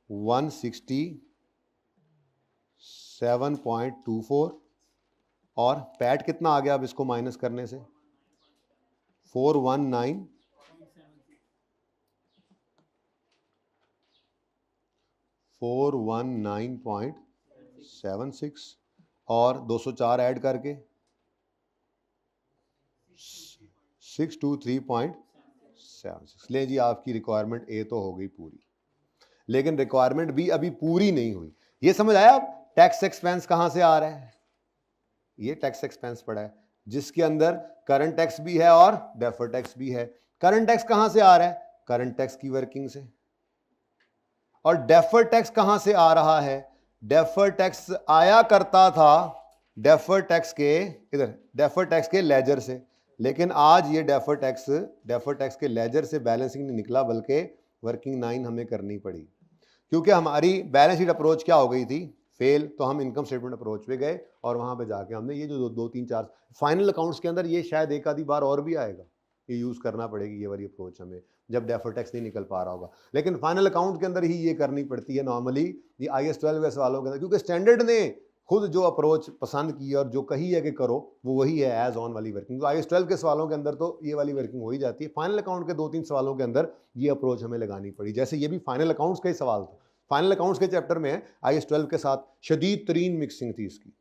167.24 और पैट कितना आ गया अब इसको माइनस करने से? 419.76 और 204 ऐड करके 623.76। ले जी, आपकी रिक्वायरमेंट ए तो हो गई पूरी, लेकिन रिक्वायरमेंट बी अभी पूरी नहीं हुई। ये समझ आया? अब टैक्स एक्सपेंस कहां से आ रहा है? ये टैक्स एक्सपेंस पड़ा है जिसके अंदर करंट टैक्स भी है और डेफर्ड टैक्स भी है। करंट टैक्स कहां से आ रहा है? करंट टैक्स की वर्किंग से। और डेफर्ड टैक्स कहां से आ रहा है? डेफर्ड टैक्स आया करता था डेफर्ड टैक्स के, इधर डेफर्ड टैक्स के लेजर से, लेकिन आज ये डेफर्ड टैक्स के लेजर से बैलेंसिंग नहीं निकला, बल्कि वर्किंग 9 हमें करनी पड़ी, क्योंकि हमारी बैलेंस शीट अप्रोच क्या हो गई थी? फेल। तो हम इनकम स्टेटमेंट अप्रोच पे गए और वहां पे जाके हमने ये जो 2-3-4 फाइनल अकाउंट्स के अंदर, ये शायद एक आधी बार और भी आएगा, ये यूज करना पड़ेगी ये वाली अप्रोच हमें, जब डेफर्ड टैक्स नहीं निकल पा रहा होगा। लेकिन फाइनल अकाउंट के अंदर ही ये करनी पड़ती है नॉर्मली, ये IAS 12 वालों के अंदर, क्योंकि स्टैंडर्ड ने खुद जो अप्रोच पसंद की और जो कही है कि करो वो वही है, एज ऑन वाली वर्किंग। तो IAS 12 के सवालों के अंदर तो ये वाली वर्किंग हो ही जाती है। फाइनल अकाउंट के 2-3 सवालों के अंदर ये अप्रोच हमें लगानी पड़ी, जैसे ये भी फाइनल अकाउंट्स का ही सवाल था। फाइनल अकाउंट्स के चैप्टर में IAS 12 के साथ शदीद तरीन मिक्सिंग थी इसकी।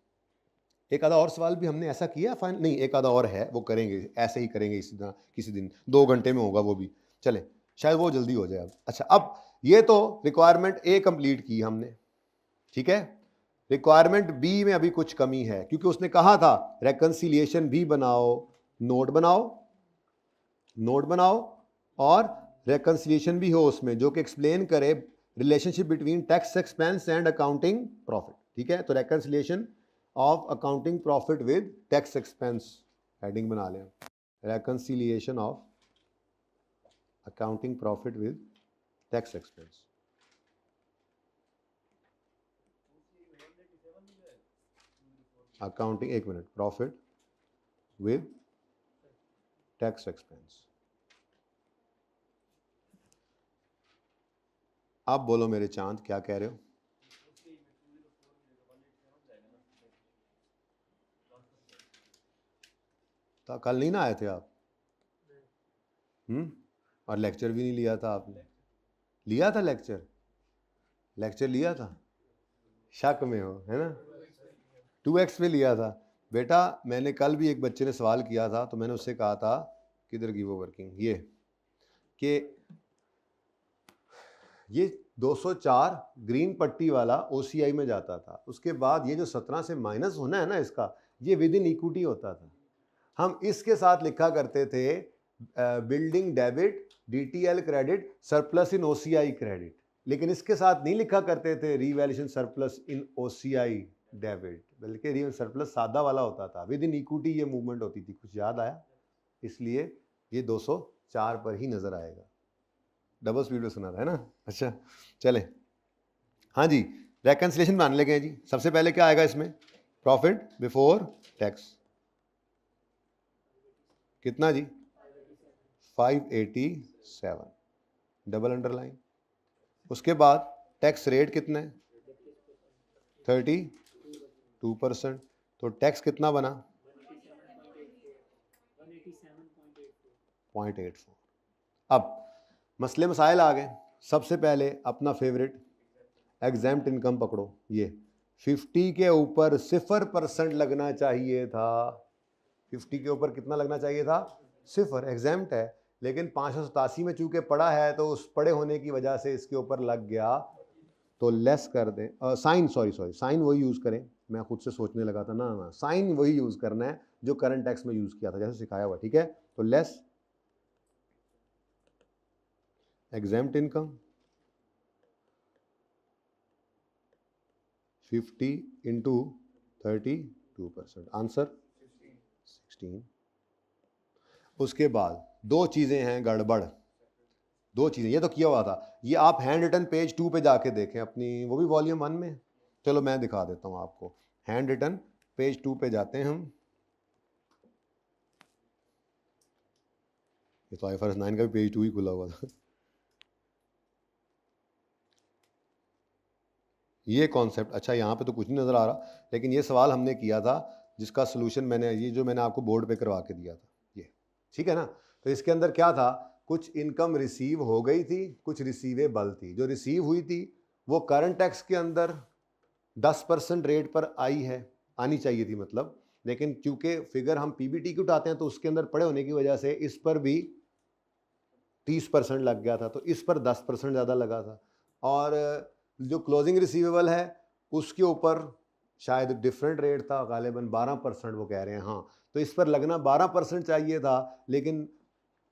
एक आधा और सवाल भी हमने ऐसा किया फाइनल, नहीं एक आधा और है, वो करेंगे, ऐसे ही करेंगे इसी तरह किसी दिन, 2 घंटे में होगा वो भी, चले शायद वो जल्दी हो जाए अब। अच्छा, अब ये तो रिक्वायरमेंट ए कंप्लीट की हमने, ठीक है। रिक्वायरमेंट बी में अभी कुछ कमी है, क्योंकि उसने कहा था रेकंसिलिएशन भी बनाओ, नोट बनाओ और रेकंसिलिएशन भी हो उसमें, जो कि एक्सप्लेन करे relationship between tax expense and accounting profit, ठीक है। तो reconciliation of accounting profit with tax expense, heading बना लें, reconciliation of accounting profit with tax expense. Accounting, एक minute, profit with tax expense. आप बोलो मेरे चांद, क्या कह रहे हो? तो कल नहीं ना आए थे आप? और लेक्चर भी नहीं लिया था आपने? लिया था लेक्चर? लेक्चर लिया था? शक में हो, है ना? 2x पे लिया था बेटा। मैंने कल भी एक बच्चे ने सवाल किया था, तो मैंने उससे कहा था, किधर की वो वर्किंग, ये कि ये 204 ग्रीन पट्टी वाला OCI में जाता था, उसके बाद ये जो 17 से माइनस होना है ना इसका, ये विद इन इक्विटी होता था। हम इसके साथ लिखा करते थे building debit, DTL credit, surplus इन OCI क्रेडिट, लेकिन इसके साथ नहीं लिखा करते थे रीवैल्यूएशन सरप्लस इन OCI डेबिट, बल्कि रीवैल्यूएशन सरप्लस सादा वाला होता था, विद इन इक्विटी ये मूवमेंट होती थी। कुछ याद आया? इसलिए ये 204 पर ही नजर आएगा। डबल स्पीड में सुना था, है ना? अच्छा चले, हाँ जी, रेकन्सिलेशन मान लेंगे जी। सबसे पहले क्या आएगा इसमें? प्रॉफिट बिफोर टैक्स, कितना जी? 587, डबल अंडरलाइन। उसके बाद टैक्स रेट कितना है? 32%। तो टैक्स कितना बना? 0.84। अब मसले मसाइल आ गए। सबसे पहले अपना फेवरेट एग्जैम्प्ट इनकम पकड़ो। ये 50 के ऊपर 0% लगना चाहिए था। 50 के ऊपर कितना लगना चाहिए था? 0। एग्जैम्प्ट है, लेकिन 587 में चूंकि पड़ा है तो उस पड़े होने की वजह से इसके ऊपर लग गया, तो लेस कर दें। साइन, सॉरी साइन वही यूज करें। मैं खुद से सोचने लगा था, ना साइन वही यूज करना है जो करंट टैक्स में यूज किया था, जैसे सिखाया हुआ, ठीक है? तो लेस एग्जैम्प्ट इनकम 50 इंटू 32%, आंसर 16। उसके बाद दो चीजें हैं गड़बड़, दो चीजें। ये तो किया हुआ था, ये आप हैंड रिटन पेज 2 पे जाके देखें अपनी, वो भी वॉल्यूम 1 में। चलो मैं दिखा देता हूं आपको। हैंड रिटन पेज 2 पे जाते हैं हम। ये तो IFRS 9 का भी पेज 2 ही खुला हुआ था। ये कॉन्सेप्ट, अच्छा यहाँ पे तो कुछ नहीं नजर आ रहा, लेकिन ये सवाल हमने किया था जिसका सोल्यूशन मैंने, ये जो मैंने आपको बोर्ड पे करवा के दिया था, ये ठीक है ना? तो इसके अंदर क्या था, कुछ इनकम रिसीव हो गई थी, कुछ रिसीवेबल थी। जो रिसीव हुई थी वो करंट टैक्स के अंदर 10% रेट पर आई है, आनी चाहिए थी मतलब, लेकिन क्योंकि फिगर हम PBT की उठाते हैं तो उसके अंदर पड़े होने की वजह से इस पर भी 30% लग गया था, तो इस पर 10% ज़्यादा लगा था। और जो क्लोजिंग रिसीवेबल है उसके ऊपर शायद डिफरेंट रेट था, गालिबन 12% वो कह रहे हैं, हाँ। तो इस पर लगना 12% चाहिए था, लेकिन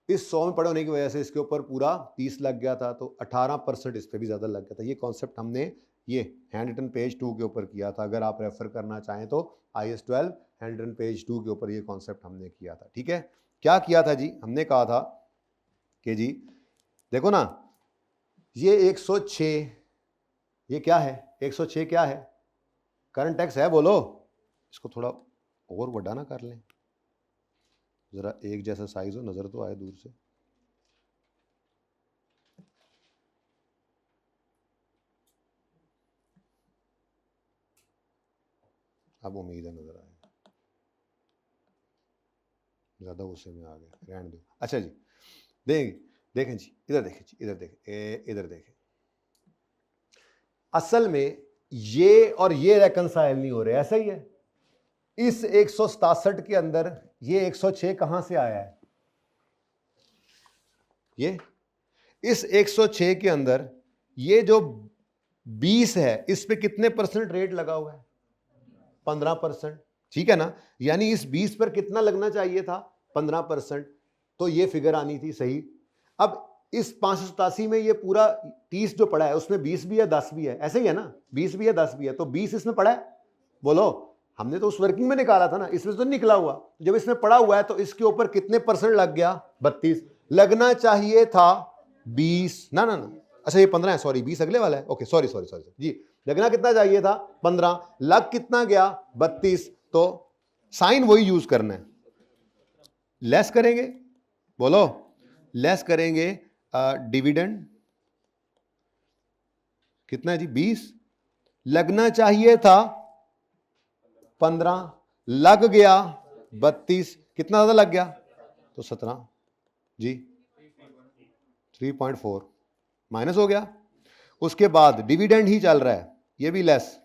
इस 100 में पड़े होने की वजह से इसके ऊपर पूरा 30 लग गया था, तो 18% इस पर भी ज़्यादा लग गया था। ये कॉन्सेप्ट हमने ये हैंड रिटन पेज 2 के ऊपर किया था। अगर आप रेफर करना चाहें तो IAS 12 हैंड रिटन पेज 2 के ऊपर ये कॉन्सेप्ट हमने किया था, ठीक है? क्या किया था जी? हमने कहा था कि जी देखो ना, ये 106, ये क्या है? 106 क्या है? करंट टैक्स है, बोलो। इसको थोड़ा और बड़ा ना कर लें, जरा एक जैसा साइज हो, नजर तो आए दूर से। अब उम्मीद है नजर आए, ज्यादा गुस्से में आ गया, रहने दो। अच्छा जी, देखें जी, इधर देखें जी, इधर देखें, इधर देखें। असल में ये और ये रेकंसाइल नहीं हो रहे, ऐसा ही है। इस 167 के अंदर ये 106 कहां से आया है? ये इस 106 के अंदर ये जो 20 है, इस पे कितने % रेट लगा हुआ है? 15%, ठीक है ना? यानी इस 20 पर कितना लगना चाहिए था? 15%। तो ये फिगर आनी थी सही। अब इस 587 में ये पूरा 30 जो पड़ा है उसमें 20 भी है, 10 भी है, ऐसे ही है ना? 20 भी है, 10 भी है, तो 20 इसमें पड़ा है। बोलो, हमने तो उस वर्किंग में निकाला था ना, इसमें तो निकला हुआ। जब इसमें पड़ा हुआ है तो इसके ऊपर कितने % लग गया? 32। लगना चाहिए था 20, ना ना ना, अच्छा ये 15 है, सॉरी 20 अगले वाला है, ओके सॉरी जी। लगना कितना चाहिए था? 15, लग कितना गया? 32। तो साइन वही यूज करना है। लेस करेंगे, बोलो, लेस करेंगे डिविडेंड कितना है जी 20, लगना चाहिए था 15, लग गया 32, कितना ज्यादा लग गया तो 17 जी 3.4 माइनस हो गया। उसके बाद डिविडेंड ही चल रहा है, ये भी लेस।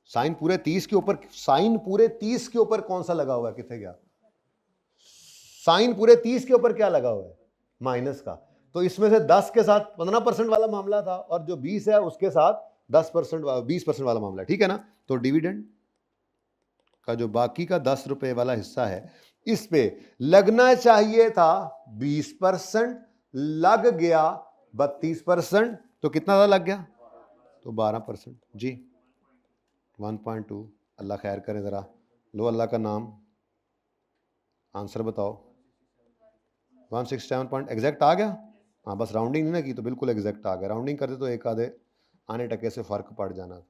साइन पूरे 30 के ऊपर, साइन पूरे 30 के ऊपर कौन सा लगा हुआ है, कितने गया, साइन पूरे 30 के ऊपर क्या लगा हुआ है, माइनस का। तो इसमें से 10 के साथ 15% वाला मामला था, और जो 20 है उसके साथ 10% 20% वाला मामला, ठीक है ना। तो डिविडेंड का जो बाकी का 10 रुपए वाला हिस्सा है, इस पे लगना चाहिए था 20%, लग गया 32%, तो कितना ज्यादा लग गया, तो 12% जी 1.2। अल्लाह खैर करे, जरा लो अल्लाह का नाम, आंसर बताओ। 167 पॉइंट एग्जैक्ट आ गया। हाँ, बस राउंडिंग नहीं ना की तो बिल्कुल एग्जैक्ट आ गया, राउंडिंग करते तो एक आधे आने टके से फर्क पड़ जाना था।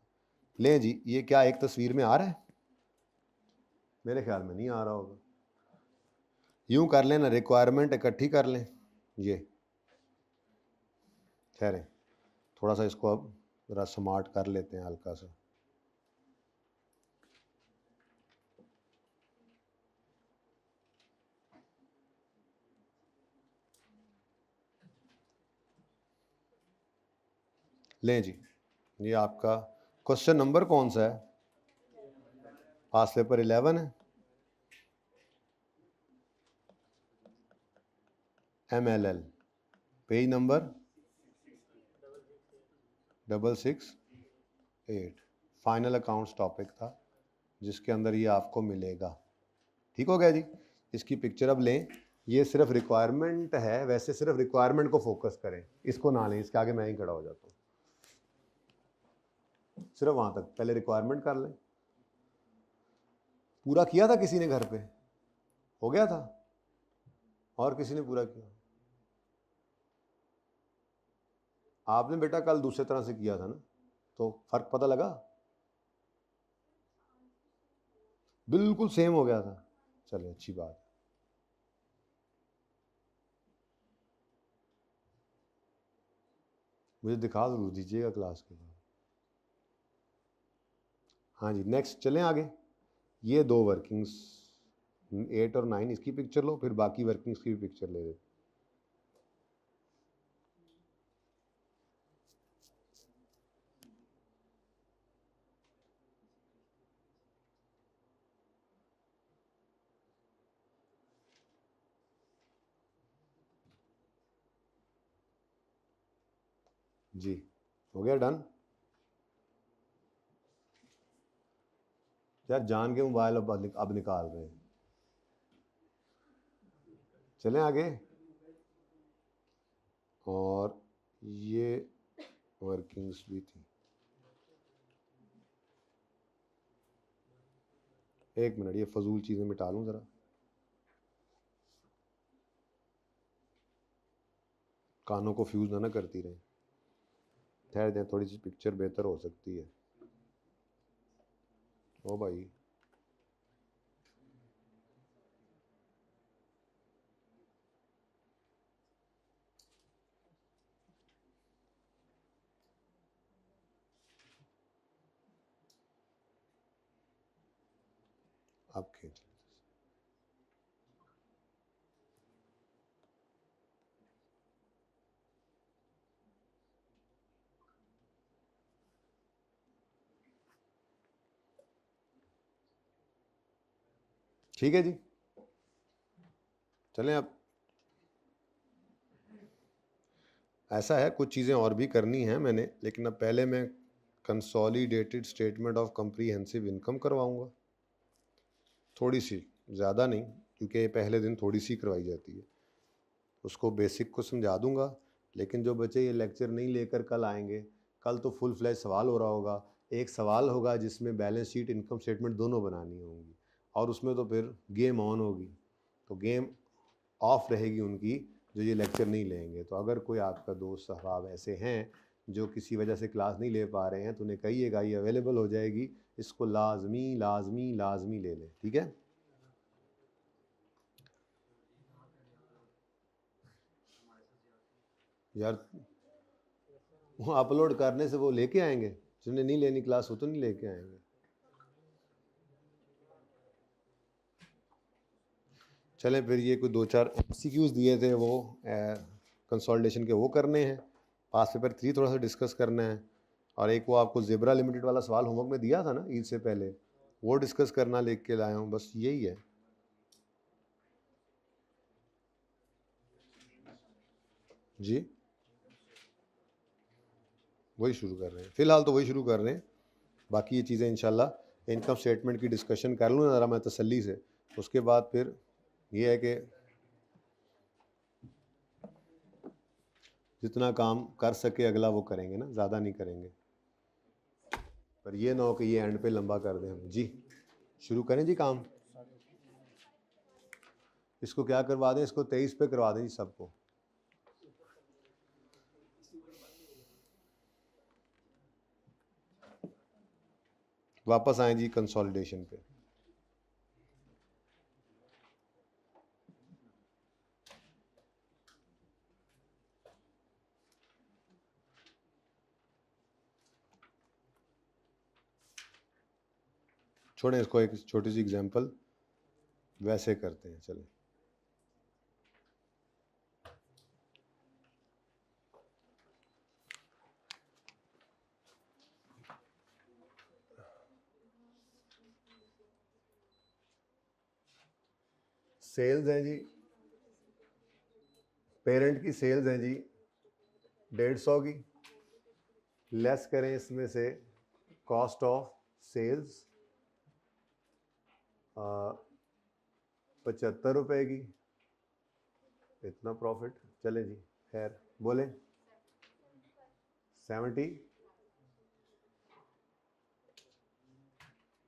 ले जी, ये क्या एक तस्वीर में आ रहा है, मेरे ख्याल में नहीं आ रहा होगा। यूं कर लें ना, रिक्वायरमेंट इकट्ठी कर लें, ये ठहरें थोड़ा सा, इसको अब जरा स्मार्ट कर लेते हैं हल्का सा। लें जी, ये आपका क्वेश्चन नंबर कौन सा है, पास पेपर 11 है, MLL, page number 668, final accounts topic था जिसके अंदर ये आपको मिलेगा। ठीक हो गया जी। इसकी पिक्चर अब लें, ये सिर्फ रिक्वायरमेंट है, वैसे सिर्फ रिक्वायरमेंट को फोकस करें, इसको ना लें, इसके आगे मैं ही खड़ा हो जाता हूँ। सिर्फ वहां तक पहले रिक्वायरमेंट कर लें। पूरा किया था किसी ने घर पे, हो गया था, और किसी ने पूरा किया, आपने बेटा कल दूसरे तरह से किया था ना, तो फर्क पता लगा, बिल्कुल सेम हो गया था। चलिए अच्छी बात। मुझे दिखा जरूर दीजिएगा क्लास के बाद। हाँ जी, नेक्स्ट चलें आगे। ये दो वर्किंग्स 8 और 9, इसकी पिक्चर लो, फिर बाकी वर्किंग्स की भी पिक्चर ले लेते। जी हो गया डन। यार जान के मोबाइल अब निकाल रहे हैं। चलें आगे। और ये वर्किंग्स भी थी, एक मिनट, ये फजूल चीज़ें मिटा लूँ ज़रा, कानों को फ्यूज ना करती रहे। ठहर दें, थोड़ी सी पिक्चर बेहतर हो सकती है। ओ भाई, अब खींच। ठीक है जी, चलें अब। ऐसा है, कुछ चीज़ें और भी करनी हैं मैंने, लेकिन अब पहले मैं consolidated statement of comprehensive income करवाऊंगा, थोड़ी सी, ज़्यादा नहीं, क्योंकि पहले दिन थोड़ी सी करवाई जाती है। उसको बेसिक को समझा दूंगा, लेकिन जो बच्चे ये लेक्चर नहीं लेकर कल आएंगे, कल तो फुल फ्लैश सवाल हो रहा होगा। एक सवाल होगा जिसमें बैलेंस शीट इनकम स्टेटमेंट दोनों बनानी होंगी, और उसमें तो फिर गेम ऑन होगी, तो गेम ऑफ रहेगी उनकी जो ये लेक्चर नहीं लेंगे। तो अगर कोई आपका दोस्त अहबाब ऐसे हैं जो किसी वजह से क्लास नहीं ले पा रहे हैं तो उन्हें कहिएगा ये अवेलेबल हो जाएगी, इसको लाजमी लाजमी लाजमी ले लें, ठीक है। यार वो अपलोड करने से वो लेके आएंगे, जिन्हें नहीं लेनी क्लास वो तो नहीं लेके आएंगे। चलें फिर, ये कोई 2-4 MCQs दिए थे वो कंसोलिडेशन के, वो करने हैं। पास पेपर 3 थोड़ा सा डिस्कस करना है, और एक वो आपको ज़ेब्रा लिमिटेड वाला सवाल होमवर्क में दिया था ना ईद से पहले, वो डिस्कस करना लेके के लाया हूँ, बस यही है। जी वही शुरू कर रहे हैं, फ़िलहाल तो वही शुरू कर रहे हैं। बाकी ये चीज़ें इंशाल्लाह इनकम स्टेटमेंट की डिस्कशन कर लूँ ज़रा मैं तसल्ली से, उसके बाद फिर ये है कि जितना काम कर सके अगला वो करेंगे ना, ज़्यादा नहीं करेंगे। पर ये ना हो कि ये एंड पे लंबा कर दें हम। जी शुरू करें जी काम। इसको क्या करवा दें, इसको 23 पे करवा दें जी सबको। वापस आए जी कंसोलिडेशन पे। छोड़ें इसको, एक छोटी सी एग्जांपल वैसे करते हैं। चलें सेल्स हैं जी, पेरेंट की सेल्स हैं जी 150 की, लेस करें इसमें से कॉस्ट ऑफ सेल्स 75 रुपए की, इतना प्रॉफिट। चले जी खैर बोले 70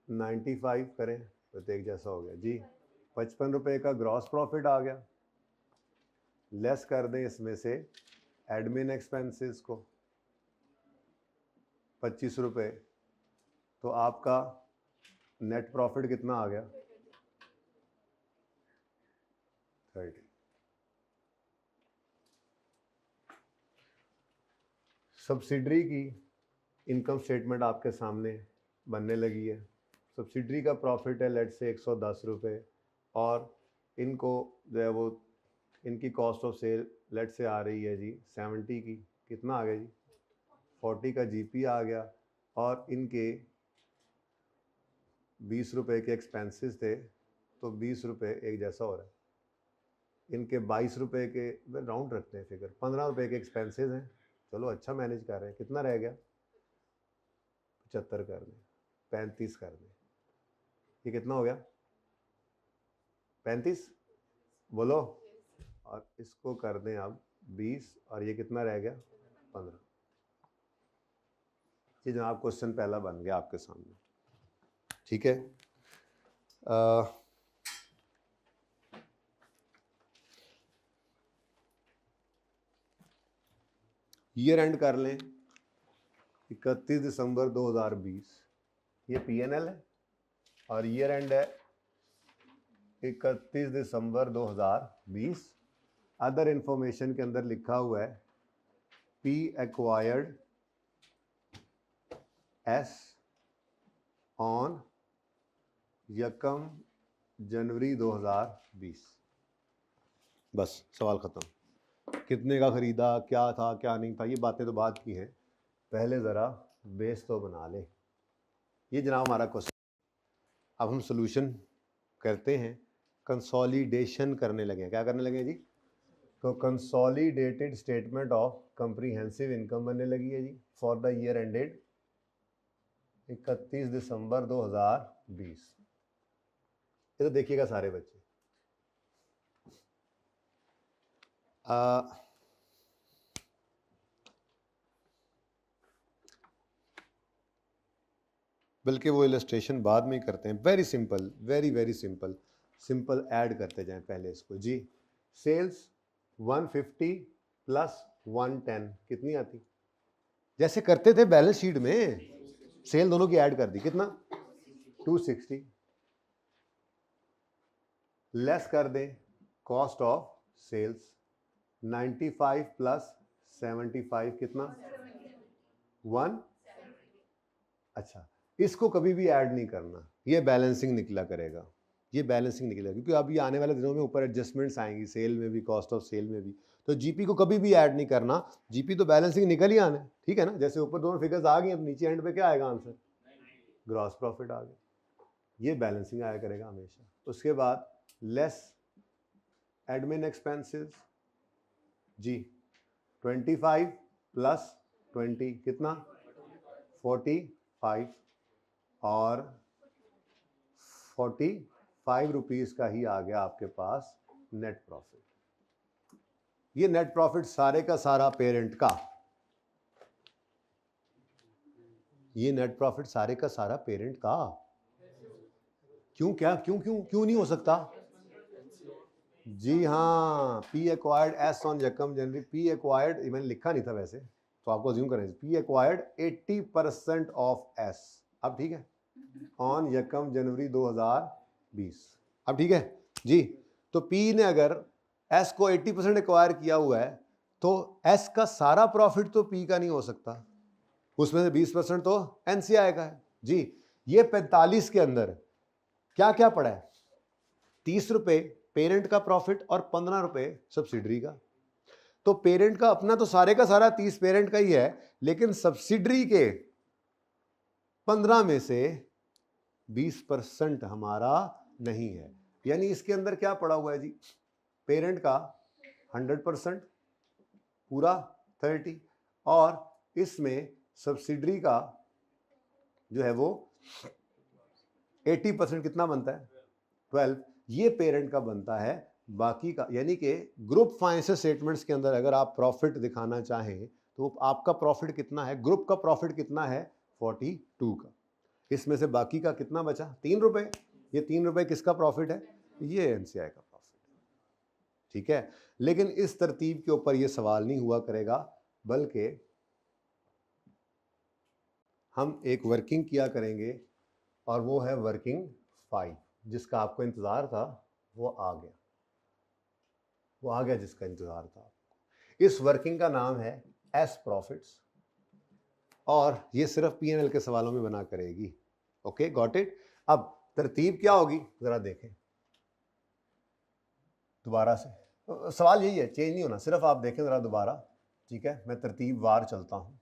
95 करें तो एक जैसा हो गया जी। 55 रुपए का ग्रॉस प्रॉफिट आ गया, लेस कर दें इसमें से एडमिन एक्सपेंसेस को 25 रुपए, तो आपका नेट प्रॉफिट कितना आ गया 30। सब्सिडरी की इनकम स्टेटमेंट आपके सामने बनने लगी है। सब्सिडरी का प्रॉफिट है लेट से 110 रुपये, और इनको जो है वो इनकी कॉस्ट ऑफ सेल लेट से आ रही है जी 70 की, कितना आ गया जी 40 का जीपी आ गया, और इनके 20 रुपये के एक्सपेंसेस थे तो 20 रुपये एक जैसा हो रहा है। इनके 22 रुपये के, राउंड रखते हैं फिगर, 15 रुपये के एक्सपेंसेस हैं, चलो अच्छा मैनेज कर रहे हैं। कितना रह गया 75 कर दें, 35 कर दें, ये कितना हो गया 35 बोलो, और इसको कर दें अब 20, और ये कितना रह गया 15। ये जनाब क्वेश्चन पहला बन गया आपके सामने, ठीक है। ईयर एंड कर लें 31 दिसंबर 2020, ये PNL है, और ईयर एंड है 31 दिसंबर 2020। अदर इंफॉर्मेशन के अंदर लिखा हुआ है P एक्वायर्ड S ऑन 1 जनवरी 2020। बस सवाल ख़त्म। कितने का ख़रीदा, क्या था क्या नहीं था, ये बातें तो बाद की हैं, पहले ज़रा बेस तो बना लें। ये जनाब हमारा क्वेश्चन। अब हम सॉल्यूशन करते हैं, कंसोलिडेशन करने लगे हैं। क्या करने लगे हैं जी, तो consolidated statement of comprehensive income बनने लगी है जी फॉर द ईयर एंडेड 31 दिसंबर 2020। ये तो देखिएगा सारे बच्चे, बल्कि वो इलस्ट्रेशन बाद में ही करते हैं। Very simple, very very simple, simple add करते जाएं पहले इसको जी। सेल्स 150 प्लस 110 कितनी आती जैसे करते थे बैलेंस शीट में, सेल दोनों की ऐड कर दी, कितना 260 लेस कर दें कॉस्ट ऑफ सेल्स 95 प्लस 75 कितना 1। अच्छा, इसको कभी भी ऐड नहीं करना, ये बैलेंसिंग निकला करेगा, ये बैलेंसिंग निकलेगा, क्योंकि अब ये आने वाले दिनों में ऊपर एडजस्टमेंट्स आएंगी, सेल में भी, कॉस्ट ऑफ सेल में भी, तो जीपी को कभी भी ऐड नहीं करना, जीपी तो बैलेंसिंग निकल ही आना है, ठीक है ना। जैसे ऊपर दोनों फिगर्स आ गई, अब नीचे एंड पे क्या आएगा आंसर, ग्रॉस प्रॉफिट आ गया, ये बैलेंसिंग आया करेगा हमेशा। उसके बाद लेस एडमिन एक्सपेंसेस जी 25 प्लस 20 कितना 45 और 45 रुपीज का ही आ गया आपके पास नेट प्रॉफिट। ये नेट प्रॉफिट सारे का सारा पेरेंट का, ये नेट प्रॉफिट सारे का सारा पेरेंट का, क्यों क्या क्यों क्यों क्यों नहीं हो सकता जी हाँ, पी एक्वायर्ड एस ऑन यकम जनवरी, पी एक्वायर्ड मैंने लिखा नहीं था वैसे, तो आपको अज्यूम करें पी एक्वायर्ड 80% ऑफ एस, अब ठीक है, ऑन यकम जनवरी 2020, अब ठीक है जी। तो पी ने अगर एस को 80% एक्वायर किया हुआ है, तो एस का सारा प्रॉफिट तो पी का नहीं हो सकता, उसमें से 20% तो एनसीआई का है जी। ये 45 के अंदर क्या क्या पड़ा है, 30 रुपए पेरेंट का प्रॉफिट और 15 रुपए सब्सिडरी का। तो पेरेंट का अपना तो सारे का सारा 30 पेरेंट का ही है, लेकिन सब्सिडरी के 15 में से 20% हमारा नहीं है, यानी इसके अंदर क्या पड़ा हुआ है जी, पेरेंट का 100% पूरा 30 और इसमें सब्सिडरी का जो है वो 80% कितना बनता है 12, ये पेरेंट का बनता है, बाकी का यानी कि ग्रुप फाइनेंशियल स्टेटमेंट्स के अंदर अगर आप प्रॉफिट दिखाना चाहें तो आपका प्रॉफिट कितना है, ग्रुप का प्रॉफिट कितना है 42 का, इसमें से बाकी का कितना बचा 3 रुपए, ये 3 रुपए किसका प्रॉफिट है, ये एनसीआई का प्रॉफिट, ठीक है। लेकिन इस तरतीब के ऊपर ये सवाल नहीं हुआ करेगा, बल्कि हम एक वर्किंग किया करेंगे और वो है वर्किंग 5, जिसका आपको इंतजार था वो आ गया, वो आ गया जिसका इंतजार था आपको। इस वर्किंग का नाम है एस प्रॉफिट्स और ये सिर्फ पीएनएल के सवालों में बना करेगी, ओके गॉट इट। अब तरतीब क्या होगी जरा देखें दोबारा से, सवाल यही है, चेंज नहीं होना, सिर्फ आप देखें जरा दोबारा, ठीक है। मैं तरतीब वार चलता हूं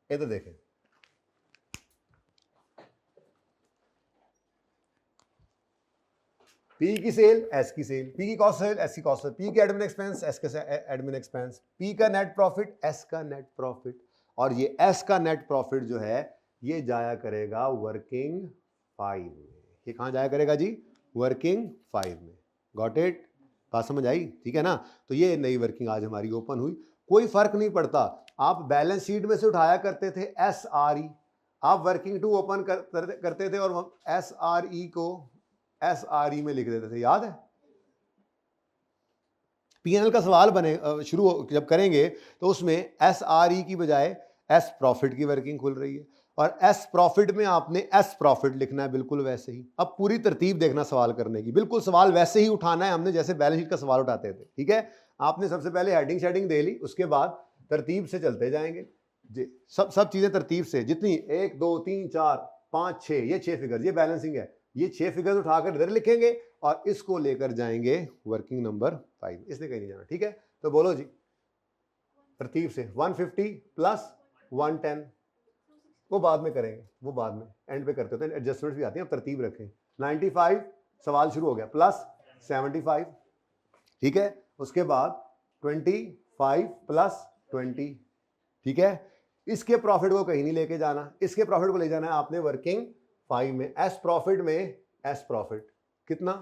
इधर देखें, पी की सेल एस की सेल, पी की कॉस्ट सेल एस की कॉस्ट सेल, पी के एडमिन एक्सपेंस एस का एडमिन एक्सपेंस, पी का नेट प्रॉफिट एस का नेट प्रॉफिट, और ये एस का नेट प्रॉफिट जो है ये जाया करेगा वर्किंग 5 में। ये कहां जाया करेगा जी, वर्किंग 5 में, गॉट इट, बात समझ आई, ठीक है ना। तो ये नई वर्किंग आज हमारी ओपन हुई, कोई फर्क नहीं पड़ता, आप बैलेंस शीट में से उठाया करते थे एस आर ई, आप वर्किंग 2 ओपन करते थे और एस आर ई को एस आर ई में लिख देते थे, याद है। पीएनएल का सवाल बने शुरू जब करेंगे तो उसमें एस आर ई की बजाय एस प्रॉफिट की वर्किंग खुल रही है, और एस प्रॉफिट में आपने एस प्रॉफिट लिखना है बिल्कुल वैसे ही। अब पूरी तरतीब देखना सवाल करने की, बिल्कुल सवाल वैसे ही उठाना है हमने जैसे बैलेंस शीट का सवाल उठाते थे, ठीक है। आपने सबसे पहले हेडिंग शेडिंग दे ली, उसके बाद तरतीब से चलते जाएंगे जी, सब चीजें तरतीब से, जितनी 1 2 3 4 5 6 ये 6 फिगर, ये बैलेंसिंग है, ये 6 फिगर उठाकर इधर लिखेंगे और इसको लेकर जाएंगे वर्किंग नंबर 5, इसलिए कहीं नहीं जाना, ठीक है। तो बोलो जी तरतीब से 150 प्लस 110, वो बाद में करेंगे, वो बाद में एंड पे करते थे, एडजस्टमेंट्स भी आती हैं, अब तरतीब रखें। 95 सवाल शुरू हो गया प्लस 75, ठीक है। उसके बाद 25 प्लस 20, ठीक है। इसके प्रॉफिट को कहीं नहीं लेके जाना, इसके प्रॉफिट को ले जाना है आपने वर्किंग 5 में। एस प्रॉफिट में एस प्रॉफिट कितना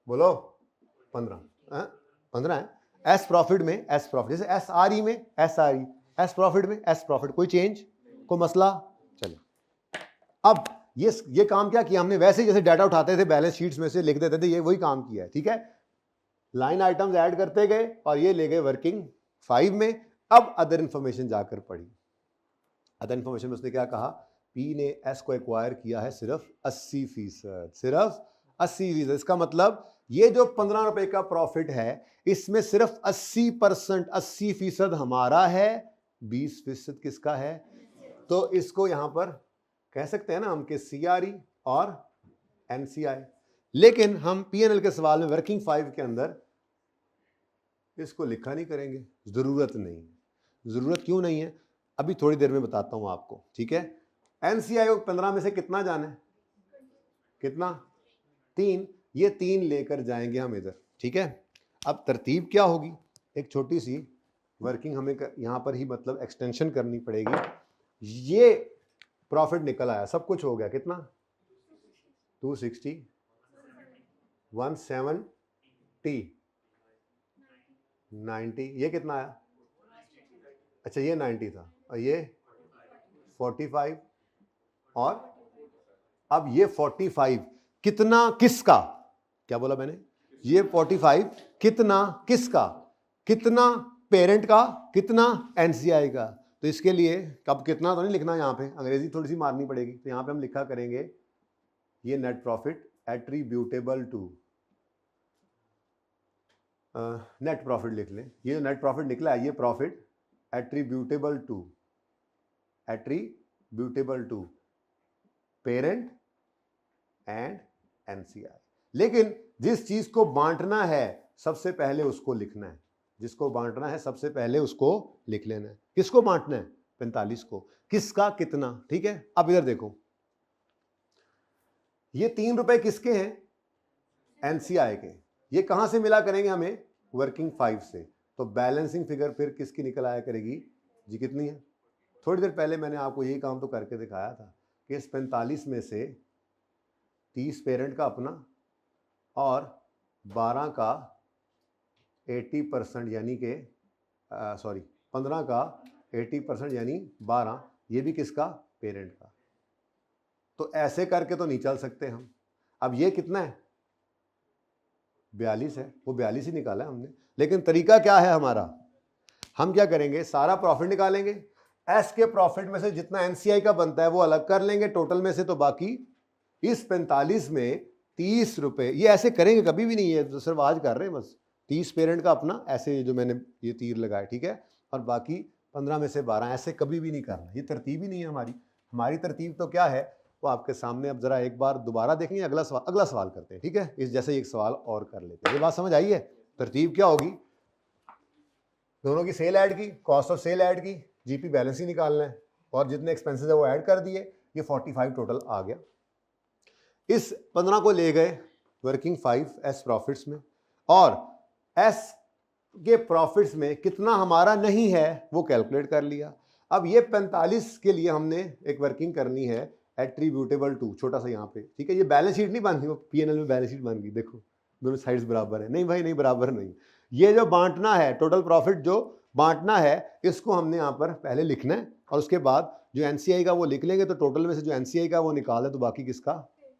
बोलो 15 है, एस प्रॉफिट में एस प्रॉफिट, जैसे एस आर ई में S R E, S profit में एस प्रॉफिट, कोई चेंज कोई मसला। चलो अब ये काम क्या किया हमने, वैसे जैसे डाटा उठाते थे बैलेंस शीट्स में से लिख देते थे, ये वही काम किया है, ठीक है। लाइन आइटम्स ऐड करते गए और ये ले गए वर्किंग 5 में, अब अदर इंफॉर्मेशन जाकर पढ़ी। अदर इंफॉर्मेशन में उसने क्या कहा, पी ने एस को एक्वायर किया है सिर्फ 80%, सिर्फ 80%। इसका मतलब ये जो 15 रुपए का प्रॉफिट है इसमें सिर्फ 80%, 80% हमारा है, 20% किसका है। तो इसको यहां पर कह सकते हैं ना हम कि सीआरई और एनसीआई। लेकिन हम पीएनएल के सवाल में वर्किंग 5 के अंदर इसको लिखा नहीं करेंगे, जरूरत नहीं। जरूरत क्यों नहीं है अभी थोड़ी देर में बताता हूं आपको, ठीक है। एनसीआई को 15 में से कितना जाना है, कितना, 3, ये 3 लेकर जाएंगे हम इधर, ठीक है। अब तरतीब क्या होगी, एक छोटी सी वर्किंग हमें यहां पर ही मतलब एक्सटेंशन करनी पड़ेगी। ये प्रॉफिट निकल आया, सब कुछ हो गया, कितना, 260, 170, 90, ये कितना आया, अच्छा ये 90 था और ये 45, और अब ये 45 कितना किसका, क्या बोला मैंने, ये 45 कितना किसका, कितना पेरेंट का, कितना एनसीआई का। तो इसके लिए कब कितना तो नहीं लिखना, यहां पे अंग्रेजी थोड़ी सी मारनी पड़ेगी। तो यहां पे हम लिखा करेंगे ये net profit attributable to, net profit लिख लें, ये जो नेट प्रॉफिट निकला है ये profit attributable to parent and NCI. लेकिन जिस चीज को बांटना है सबसे पहले उसको लिखना है, जिसको बांटना है सबसे पहले उसको लिख लेना है। किसको बांटना है, 45 को, किसका कितना, ठीक है। अब इधर देखो, ये 3 रुपए किसके हैं, एनसीआई के। ये कहां से मिला करेंगे हमें, वर्किंग 5 से। तो बैलेंसिंग फिगर फिर किसकी निकल आया करेगी जी, कितनी है। थोड़ी देर पहले मैंने आपको यही काम तो करके दिखाया था कि इस 45 में से 30 पेरेंट का अपना और 12 का 80% यानी कि 15 का 80% यानी 12, ये भी किसका, पेरेंट का। तो ऐसे करके तो नहीं चल सकते हम। अब ये कितना है, 42 है, वो 42 ही निकाला है हमने। लेकिन तरीका क्या है हमारा, हम क्या करेंगे, सारा प्रॉफिट निकालेंगे, एस के प्रॉफिट में से जितना एनसीआई का बनता है वो अलग कर लेंगे टोटल में से, तो बाकी इस 45 में 30 रुपए, ये ऐसे करेंगे कभी भी नहीं है, तो सिर्फ आज कर रहे हैं बस। 30 पेरेंट का अपना, ऐसे जो मैंने ये तीर लगाया, ठीक है, और बाकी 15 में से 12, ऐसे कभी भी नहीं करना। ये तरतीब ही नहीं है हमारी। हमारी तरतीब तो क्या है वो आपके सामने, अब जरा एक बार दोबारा देखेंगे, अगला सवाल करते हैं, ठीक है। इस जैसे एक सवाल और कर लेते हैं। ये बात समझ आई है। तरतीब क्या होगी, दोनों की सेल ऐड की, कॉस्ट ऑफ सेल ऐड की, जीपी बैलेंस ही निकालना है, और जितने एक्सपेंसेस है वो ऐड कर दिए, ये 45 टोटल आ गया। इस 15 को ले गए वर्किंग 5 एस प्रॉफिट्स में, और एस के प्रॉफिट्स में कितना हमारा नहीं है वो कैलकुलेट कर लिया। अब ये 45 के लिए हमने एक वर्किंग करनी है एट्रीब्यूटेबल टू, छोटा सा यहाँ पे, ठीक है। ये बैलेंस शीट नहीं बन गई, वो पीएनएल में बैलेंस शीट बन गई, देखो दोनों साइड्स बराबर है। नहीं भाई नहीं, बराबर नहीं। ये जो बांटना है, टोटल प्रॉफिट जो बांटना है, इसको हमने यहाँ पर पहले लिखना है, और उसके बाद जो एनसीआई का वो लिख लेंगे, तो टोटल में से जो एनसीआई का वो निकाल है, तो बाकी किसका,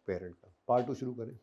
पेरेंट का। पार्ट 2 शुरू करें।